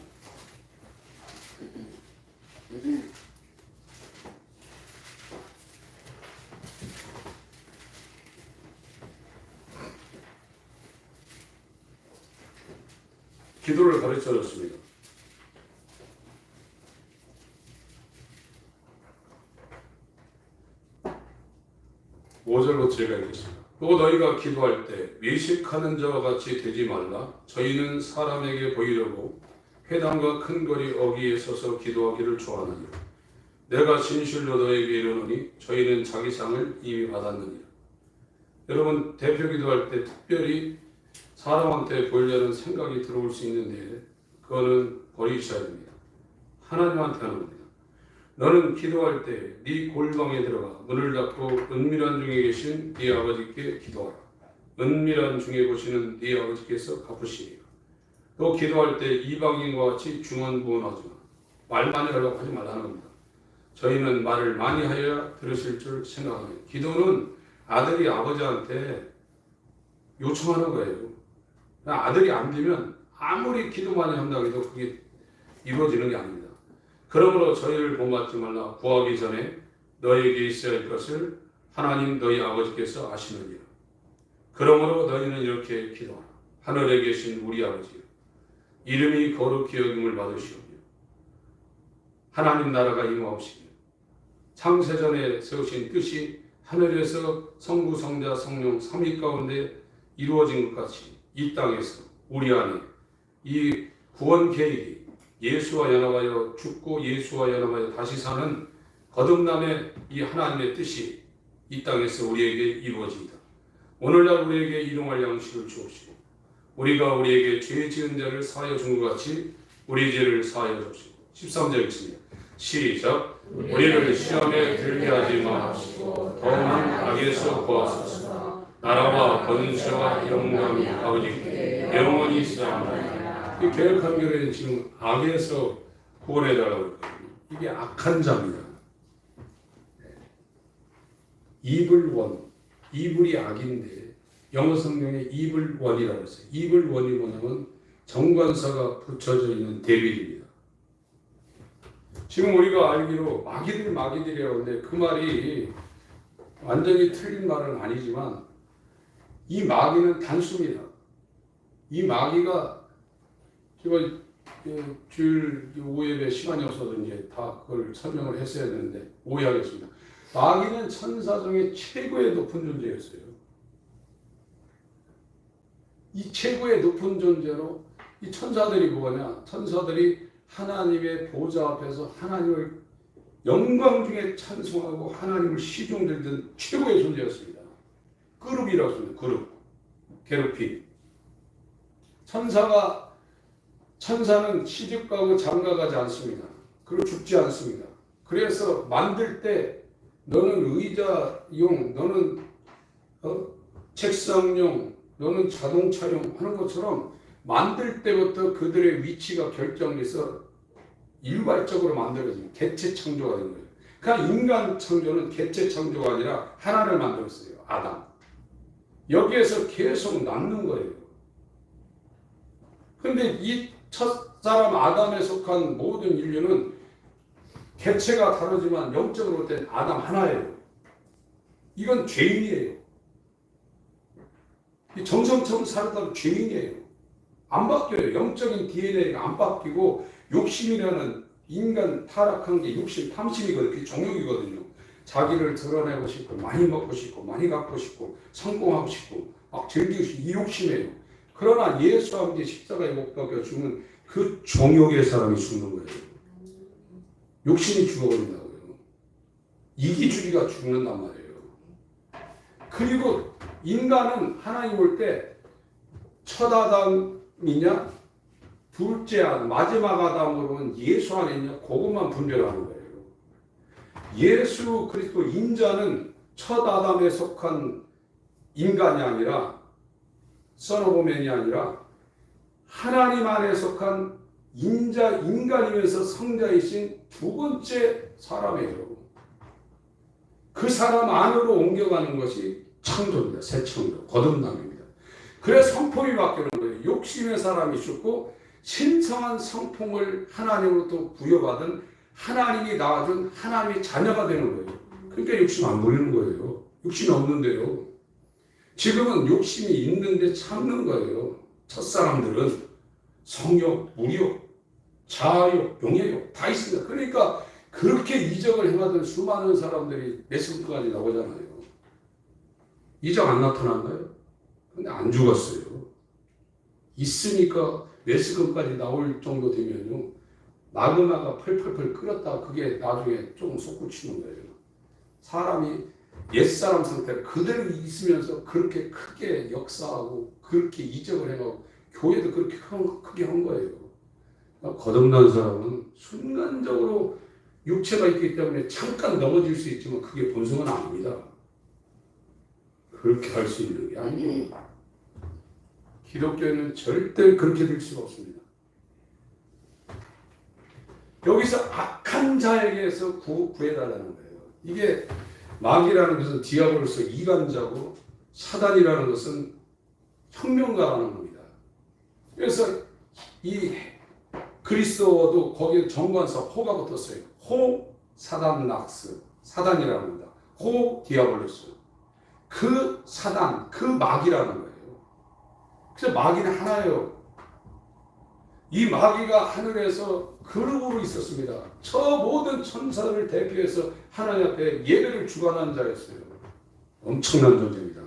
기도를 가르쳐 줬습니다. 5절부터 제가 읽겠습니다. 또 너희가 기도할 때 외식하는 자와 같이 되지 말라. 저희는 사람에게 보이려고 회당과 큰 거리 어귀에 서서 기도하기를 좋아하느니라. 내가 진실로 너에게 이르노니 저희는 자기 상을 이미 받았느니라. 여러분, 대표 기도할 때 특별히 사람한테 보이려는 생각이 들어올 수 있는데 그거는 버리셔야 됩니다. 하나님한테 하는 겁니다. 너는 기도할 때 네 골방에 들어가 문을 닫고 은밀한 중에 계신 네 아버지께 기도하라. 은밀한 중에 보시는 네 아버지께서 갚으시리라. 또 기도할 때 이방인과 같이 중언부언하지 마. 말 많이 하려고 하지 말라는 겁니다. 저희는 말을 많이 하여야 들으실 줄 생각합니다. 기도는 아들이 아버지한테 요청하는 거예요. 아들이 안 되면 아무리 기도 많이 한다고 해도 그게 이루어지는 게 아닙니다. 그러므로 저희를 본받지 말라. 구하기 전에 너희에게 있어야 할 것을 하나님 너희 아버지께서 아시느니라. 그러므로 너희는 이렇게 기도하라. 하늘에 계신 우리 아버지여, 이름이 거룩히 여김을 받으시오며 하나님 나라가 임하옵시며 창세전에 세우신 뜻이 하늘에서 성부 성자 성령 삼위 가운데 이루어진 것 같이 이 땅에서 우리 안에 이 구원 계획이 예수와 연합하여 죽고 예수와 연합하여 다시 사는 거듭남의 이 하나님의 뜻이 이 땅에서 우리에게 이루어집니다. 오늘날 우리에게 일용할 양식을 주옵시고 우리가 우리에게 죄 지은 자를 사하여 준 것 같이 우리 죄를 사하여 주옵시고. 13절 읽습니다. 시작. 우리를 시험에 들게 하지 마시고 더한 악에서 구하소서. 나라와 권세와 영광이 아버지께 영원히 있사옵나이다. 이 개혁한결에는 지금 악에서 구원해달라고 했거든요. 이게 악한 자입니다. evil one, evil이 악인데 영어 성경에 evil one이라고 했어요. evil one이 뭐냐면 정관사가 붙여져 있는 데빌입니다. 지금 우리가 알기로 마귀들이라고 하는데 그 말이 완전히 틀린 말은 아니지만 이 마귀는 단수입니다. 이 마귀가 제가 주일 오후에 시간이 없어서 이제 다 그걸 설명을 했어야 되는데 오해하겠습니다. 마귀는 천사 중에 최고의 높은 존재였어요. 이 최고의 높은 존재로 이 천사들이 뭐냐? 천사들이 하나님의 보좌 앞에서 하나님을 영광 중에 찬송하고 하나님을 시종들던 최고의 존재였습니다. 그룹이라고 합니다. 그룹. 게르핀. 천사는 시집가고 장가가지 않습니다. 그리고 죽지 않습니다. 그래서 만들 때 너는 의자용, 너는 책상용, 너는 자동차용 하는 것처럼 만들 때부터 그들의 위치가 결정돼서 일괄적으로 만들어진 개체 창조가 된 거예요. 그러니까 인간 창조는 개체 창조가 아니라 하나를 만들었어요. 아담. 여기에서 계속 낳는 거예요. 그런데 이 첫사람 아담에 속한 모든 인류는 개체가 다르지만 영적으로 볼 땐 아담 하나예요. 이건 죄인이에요. 정성처럼 살았다면 죄인이에요. 안 바뀌어요. 영적인 DNA가 안 바뀌고 욕심이라는 인간 타락한 게 욕심, 탐심이거든요. 그게 정욕이거든요. 자기를 드러내고 싶고 많이 먹고 싶고 많이 갖고 싶고 성공하고 싶고 막 즐기고 싶고 이 욕심이에요. 그러나 예수와 함께 십자가에 못 박혀 죽는 그 정욕의 사람이 죽는 거예요. 욕심이 죽어버린다고요. 이기주의가 죽는단 말이에요. 그리고 인간은 하나님 볼 때 첫 아담이냐 둘째 아담 마지막 아담으로는 예수 안에 있냐 그것만 분별하는 거예요. 예수 그리스도 인자는 첫 아담에 속한 인간이 아니라 선오브맨이 아니라 하나님 안에 속한 인간이면서 성자이신 두 번째 사람이에요. 그 사람 안으로 옮겨가는 것이 창조입니다. 새 창조, 거듭남입니다. 그래 성품이 바뀌는 거예요. 욕심의 사람이 죽고 신성한 성품을 하나님으로부터 부여받은 하나님이 낳아준 하나님의 자녀가 되는 거예요. 그러니까 욕심 안 부리는 거예요. 욕심이 없는데요. 지금은 욕심이 있는데 참는 거예요. 첫사람들은 성욕, 무욕, 자욕, 명예욕 다 있습니다. 그러니까 그렇게 이적을 행하던 수많은 사람들이 메시지까지 나오잖아요. 이적 안 나타났나요? 근데 안 죽었어요. 있으니까 메시지까지 나올 정도 되면요. 마그마가 펄펄펄 끓었다가 그게 나중에 조금 솟구치는 거예요. 사람이 옛사람 상태로 그대로 있으면서 그렇게 크게 역사하고 그렇게 이적을 해가고 교회도 그렇게 크게 한 거예요. 거듭난 사람은 순간적으로 육체가 있기 때문에 잠깐 넘어질 수 있지만 그게 본성은 아닙니다. 그렇게 할 수 있는 게 아니고 기독교는 절대 그렇게 될 수가 없습니다. 여기서 악한 자에게서 구해달라는 거예요. 이게 마귀라는 것은 디아블로서 이간자고 사단이라는 것은 혁명가라는 겁니다. 그래서 이 그리스도도 거기에 정관사 호가 붙었어요. 호 사단 낙스 사단이라는 겁니다. 호 디아블로스 그 사단 그 마귀라는 거예요. 그래서 마귀는 하나예요. 이 마귀가 하늘에서 그룹으로 있었습니다. 저 모든 천사를 대표해서 하나님 앞에 예배를 주관하는 자였어요. 엄청난 존재입니다.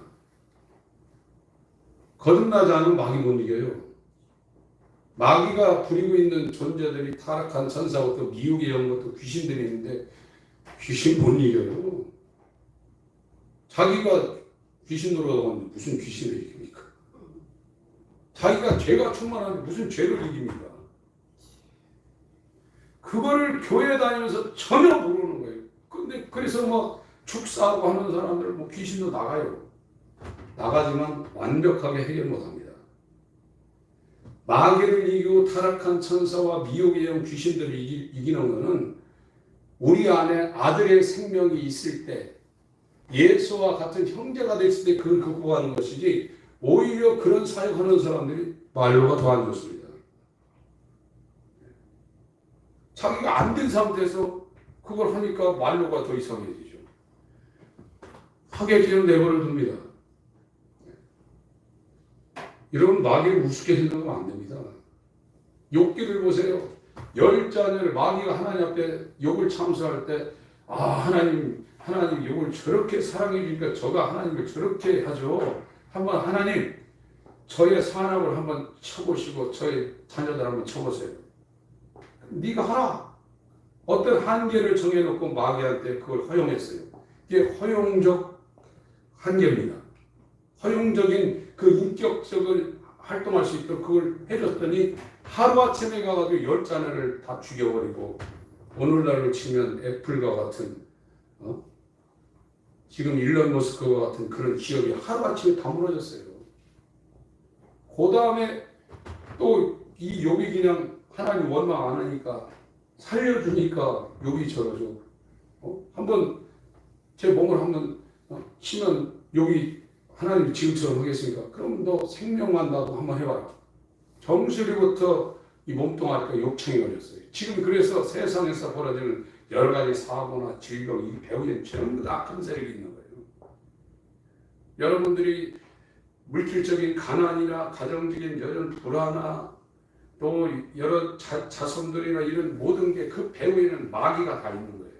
거듭나지 않으면 마귀 못 이겨요. 마귀가 부리고 있는 존재들이 타락한 천사부터 미혹의 영부터 귀신들이 있는데 귀신 못 이겨요. 자기가 귀신으로 나왔는데 무슨 귀신을 이깁니까? 자기가 죄가 충만한데 무슨 죄를 이깁니까? 그거를 교회 다니면서 전혀 모르는 거예요. 근데 그래서 막 축사하고 하는 사람들 뭐 귀신도 나가요. 나가지만 완벽하게 해결 못합니다. 마귀를 이기고 타락한 천사와 미혹의 영 귀신들을 이기는 것은 우리 안에 아들의 생명이 있을 때 예수와 같은 형제가 됐을 때 그걸 극복하는 것이지 오히려 그런 사역하는 사람들이 말로가 더 안 좋습니다. 자기가 안 된 상태에서 그걸 하니까 말로가 더 이상해지죠. 하객지는 내버려 둡니다. 여러분 마귀를 우습게 생각하면 안 됩니다. 욥기를 보세요. 10자녀를 마귀가 하나님 앞에 욥을 참수할 때 하나님 욥을 저렇게 사랑해 주니까 저가 하나님을 저렇게 하죠. 한번 하나님 저의 산업을 한번 쳐보시고 저의 자녀들 한번 쳐보세요. 네가 하라. 어떤 한계를 정해놓고 마귀한테 그걸 허용했어요. 이게 허용적 한계입니다. 허용적인 그 인격적을 활동할 수 있도록 그걸 해줬더니 하루아침에 가가지고 10자녀를 다 죽여버리고 오늘날로 치면 애플과 같은 지금 일론 머스크와 같은 그런 기업이 하루아침에 다 무너졌어요. 그 다음에 또 이 욥이 그냥 하나님 원망 안 하니까 살려주니까 욥이 저러죠. 한번 제 몸을 한번 치면 욥이 하나님 지금처럼 하겠습니까? 그럼 너 생명만 나도 한번 해봐요. 정수리부터 이 몸뚱아리가 욕창이 걸렸어요. 지금 그래서 세상에서 벌어지는 여러 가지 사고나 질병, 이 배우는 전부 다 악한 세력이 있는 거예요. 여러분들이 물질적인 가난이나 가정적인 이런 불화나 또 여러 자손들이나 이런 모든 게 그 배후에는 마귀가 다 있는 거예요.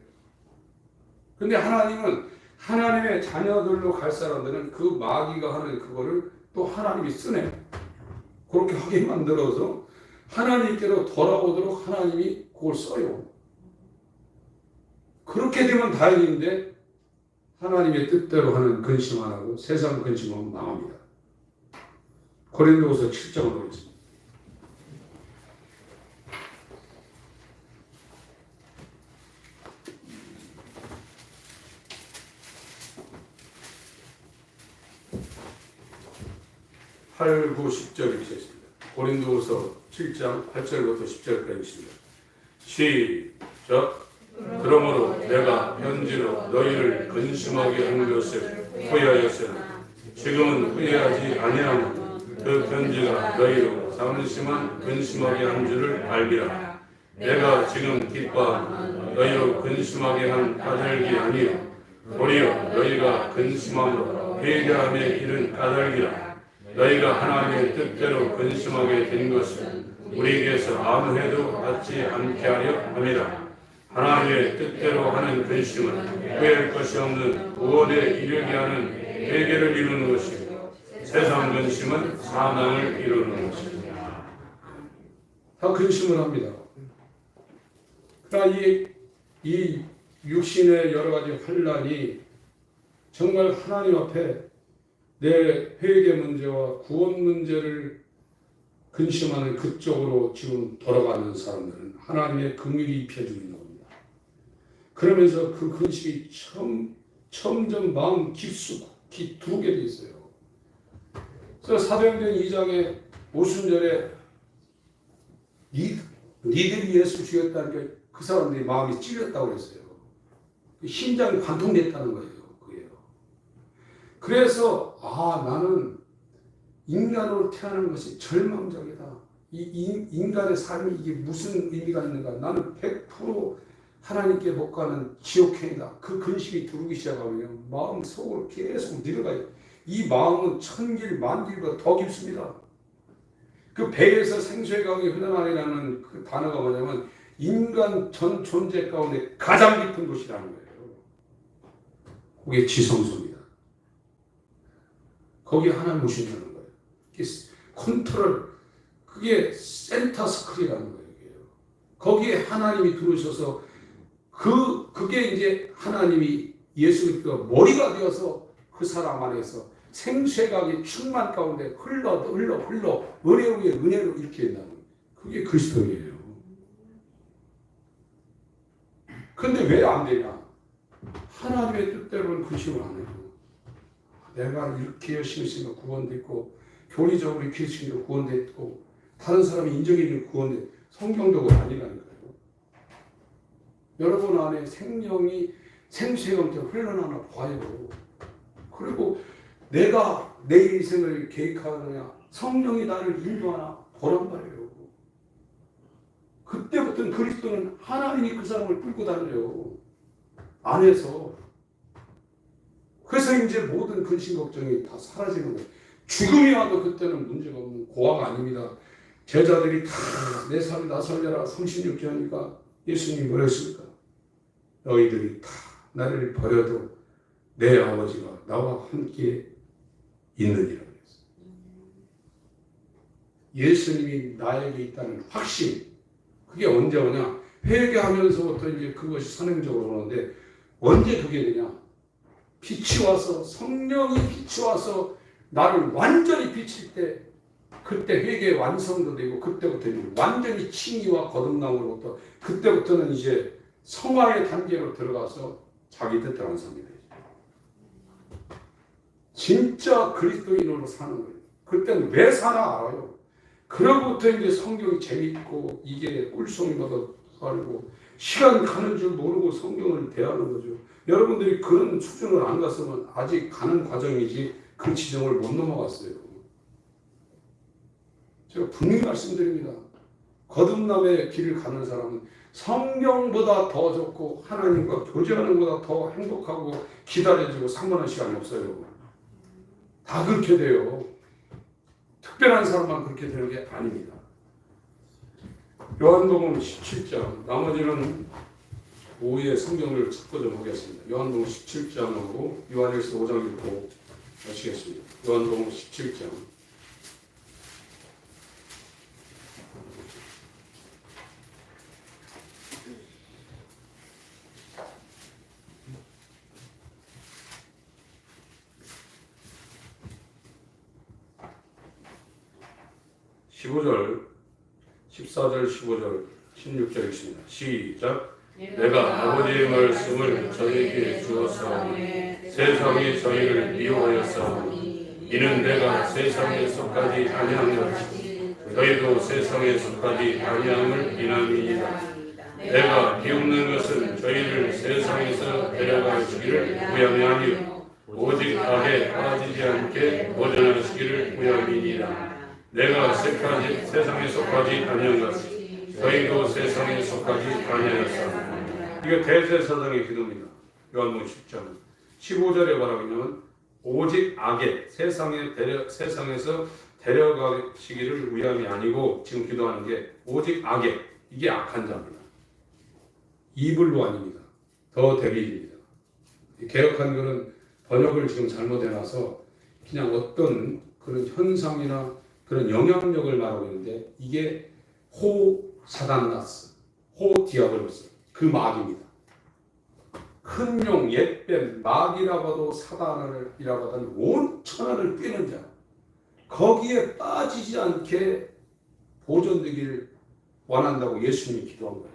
근데 하나님은 하나님의 자녀들로 갈 사람들은 그 마귀가 하는 그거를 또 하나님이 쓰네. 그렇게 하게 만들어서 하나님께로 돌아오도록 하나님이 그걸 써요. 그렇게 되면 다행인데 하나님의 뜻대로 하는 근심 안 하고 세상 근심하면 망합니다. 고린도후서 7장을 보겠습니다. (8, 9, 10절) 이렇게 있습니다. 고린도후서 7장 8절부터 10절까지 있습니다. 시작. 그러므로 내가 편지로 너희를 근심하게 한 것을 후회하였으나 지금은 후회하지 아니하노니 그 편지가 너희로 자존심만 근심하게 한 줄을 알리라. 내가 지금 기뻐하는 너희로 근심하게 한 까닭이 아니요 도리어 너희가 근심함으로 회개함에 이른 까닭이라. 너희가 하나님의 뜻대로 근심하게 된 것은 우리에게서 아무 해도 받지 않게 하려 함이라. 하나님의 뜻대로 하는 근심은 후회할 것이 없는 구원에 이르게 하는 회개를 이루는 것이고 세상 근심은 사망을 이루는 것입니다. 다 근심을 합니다. 그러나 이 육신의 여러 가지 환란이 정말 하나님 앞에 내 회개 문제와 구원 문제를 근심하는 그쪽으로 지금 돌아가는 사람들은 하나님의 긍휼이 입혀주고 있는 겁니다. 그러면서 그 근심이 점점 마음 깊숙이 두게 돼 있어요. 그래서 사도행전 2장에 오순절에 니들이 예수 죽였다니까 그 사람들이 마음이 찔렸다고 그랬어요. 심장이 관통됐다는 거예요. 그게요. 그래서 나는 인간으로 태어나는 것이 절망적이다. 이 인간의 삶이 이게 무슨 의미가 있는가? 나는 100% 하나님께 못 가는 지옥행이다. 그 근심이 들어오기 시작하면 마음 속으로 계속 내려가요. 이 마음은 천길 만길보다 더 깊습니다. 그 배에서 생수의 강이 흘러나오라는 그 단어가 뭐냐면 인간 전 존재 가운데 가장 깊은 곳이라는 거예요. 그게 지성소입니다. 거기에 하나님 오신다는 거예요. 컨트롤, 그게 센터 스크린이라는 거예요. 거기에 하나님이 들어오셔서 그게 이제 하나님이 예수 그리스도가 머리가 되어서 그 사람 안에서 생수의 강이 충만 가운데 흘러 은혜 위에 은혜로 이렇게 된다는 거예요. 그게 그리스도예요. 근데 왜 안 되냐? 하나님의 뜻대로는 근심을 안 해요. 내가 이렇게 열심히 있으니까 구원됐고 교리적으로 이렇게 했으니까 구원됐고 다른 사람이 인정해주는 구원됐고 성경적으로 아니라니까요. 여러분 안에 생명이 생수의 강처럼 흘러나나 봐요. 그리고 내가 내 인생을 계획하느냐 성령이 나를 인도하나 보란 말이에요. 그때부터는 그리스도는 하나님이 그 사람을 끌고 다녀요. 안에서. 그래서 이제 모든 근심 걱정이 다 사라지는 거예요. 죽음이 와도 그때는 문제가 없는 고아가 아닙니다. 제자들이 다 내 삶 나 살려라 36절이니까 예수님이 뭐랬습니까? 너희들이 다 나를 버려도 내 아버지가 나와 함께 있느니라 그랬어요. 예수님이 나에게 있다는 확신, 그게 언제 오냐? 회개하면서부터 이제 그것이 선행적으로 오는데 언제 그게 되냐? 빛이 와서 성령이 빛이 와서 나를 완전히 비칠 때 그때 회개의 완성도 되고 그때부터 완전히 칭의와 거듭남으로부터 그때부터는 이제 성화의 단계로 들어가서 자기 뜻대로 하는 사람이 되죠. 진짜 그리스도인으로 사는 거예요. 그때는 왜 사나 알아요. 그로부터 이제 성경이 재밌고 이게 꿀송이보다 다르고 시간 가는 줄 모르고 성경을 대하는 거죠. 여러분들이 그런 수준을 안 갔으면 아직 가는 과정이지 그 지점을 못 넘어갔어요. 제가 분명히 말씀드립니다. 거듭남의 길을 가는 사람은 성경보다 더 좋고 하나님과 교제하는 것보다 더 행복하고 기다려지고 산만한 시간이 없어요. 다 그렇게 돼요. 특별한 사람만 그렇게 되는 게 아닙니다. 요한복음 17장, 나머지는 오후에 성경을 찾고 좀 하겠습니다. 요한복음 17장하고 요한일서 5장 읽고 마치겠습니다. 요한복음 17장. (15절) 14절, 15절, 16절 읽습니다. 시작. 내가 아버지의 말씀을 저에게 주었사오니 세상이 저희를 미워하였사오니 이는 내가 세상에 속하지 아니한 것이 너희도 세상에 속하지 아니함을 인함이니라. 내가 비웃는 것은 저희를 세상에서 데려가 주기를 구함이 아니요 오직 악에 빠지지 않게 보존하시기를 구함이니라. 내가 세상에 속하지 아니한 것이 너희도 세상에 속하지 아니하였사. 이거 대제사장의 기도입니다. 요한복음 10장 15절에 뭐라고 했냐면 오직 악에 세상에서 데려가시기를 위함이 아니고 지금 기도하는 게 오직 악에 이게 악한 자입니다. 이불로 아닙니다. 더 데빌입니다. 개혁한 거는 번역을 지금 잘못해놔서 그냥 어떤 그런 현상이나 그런 영향력을 말하고 있는데 이게 호 사단나스, 호 디아블로스 그 마귀입니다. 큰 용, 옛뱀, 마귀라고도 사단이라고 하는 온 천하를 꿰는 자 거기에 빠지지 않게 보존되기를 원한다고 예수님이 기도한 거예요.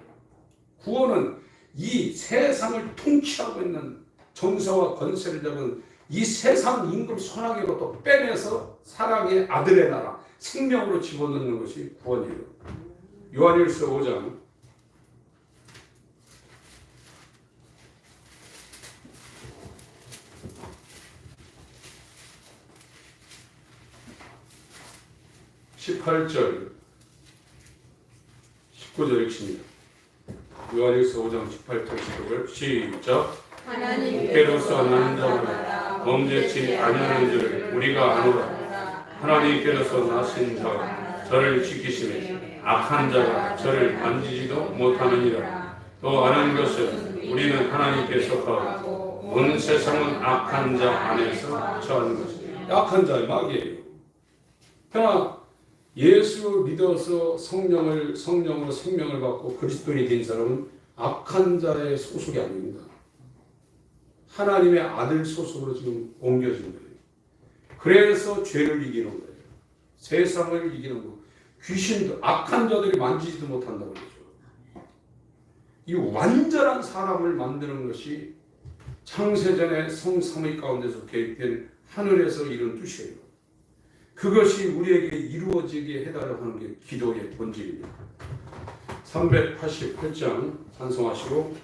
구원은 이 세상을 통치하고 있는 정사와 권세를 잡은 이 세상 임금 손아귀로부터 빼내서 사랑의 아들의 나라 생명으로 집어넣는 것이 구원이에요. 요한일서 5장 18절 19절 읽습니다. 요한일서 5장 18절 19절 시작. 하나님께로서 나는 자마다 범죄치 아니하는 줄을 우리가 아노라. 하나님께로서 나신 자가 저를 지키시매 악한 자가 저를 만지지도 못하느니라. 또 아는 것은 우리는 하나님께 속하고 온 세상은 악한 자 안에서 처한 것이다. 악한 자의 마귀예요. 그러나 예수 믿어서 성령으로 생명을 받고 그리스도인이 된 사람은 악한 자의 소속이 아닙니다. 하나님의 아들 소속으로 지금 옮겨진 거예요. 그래서 죄를 이기는 거예요. 세상을 이기는 거. 귀신도 악한 자들이 만지지도 못한다고 그러죠. 이 완전한 사람을 만드는 것이 창세전에 성삼위 가운데서 계획된 하늘에서 이룬 뜻이에요. 그것이 우리에게 이루어지게 해달라고 하는 게 기도의 본질입니다. 388장 찬송하시고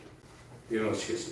일어나시겠습니다.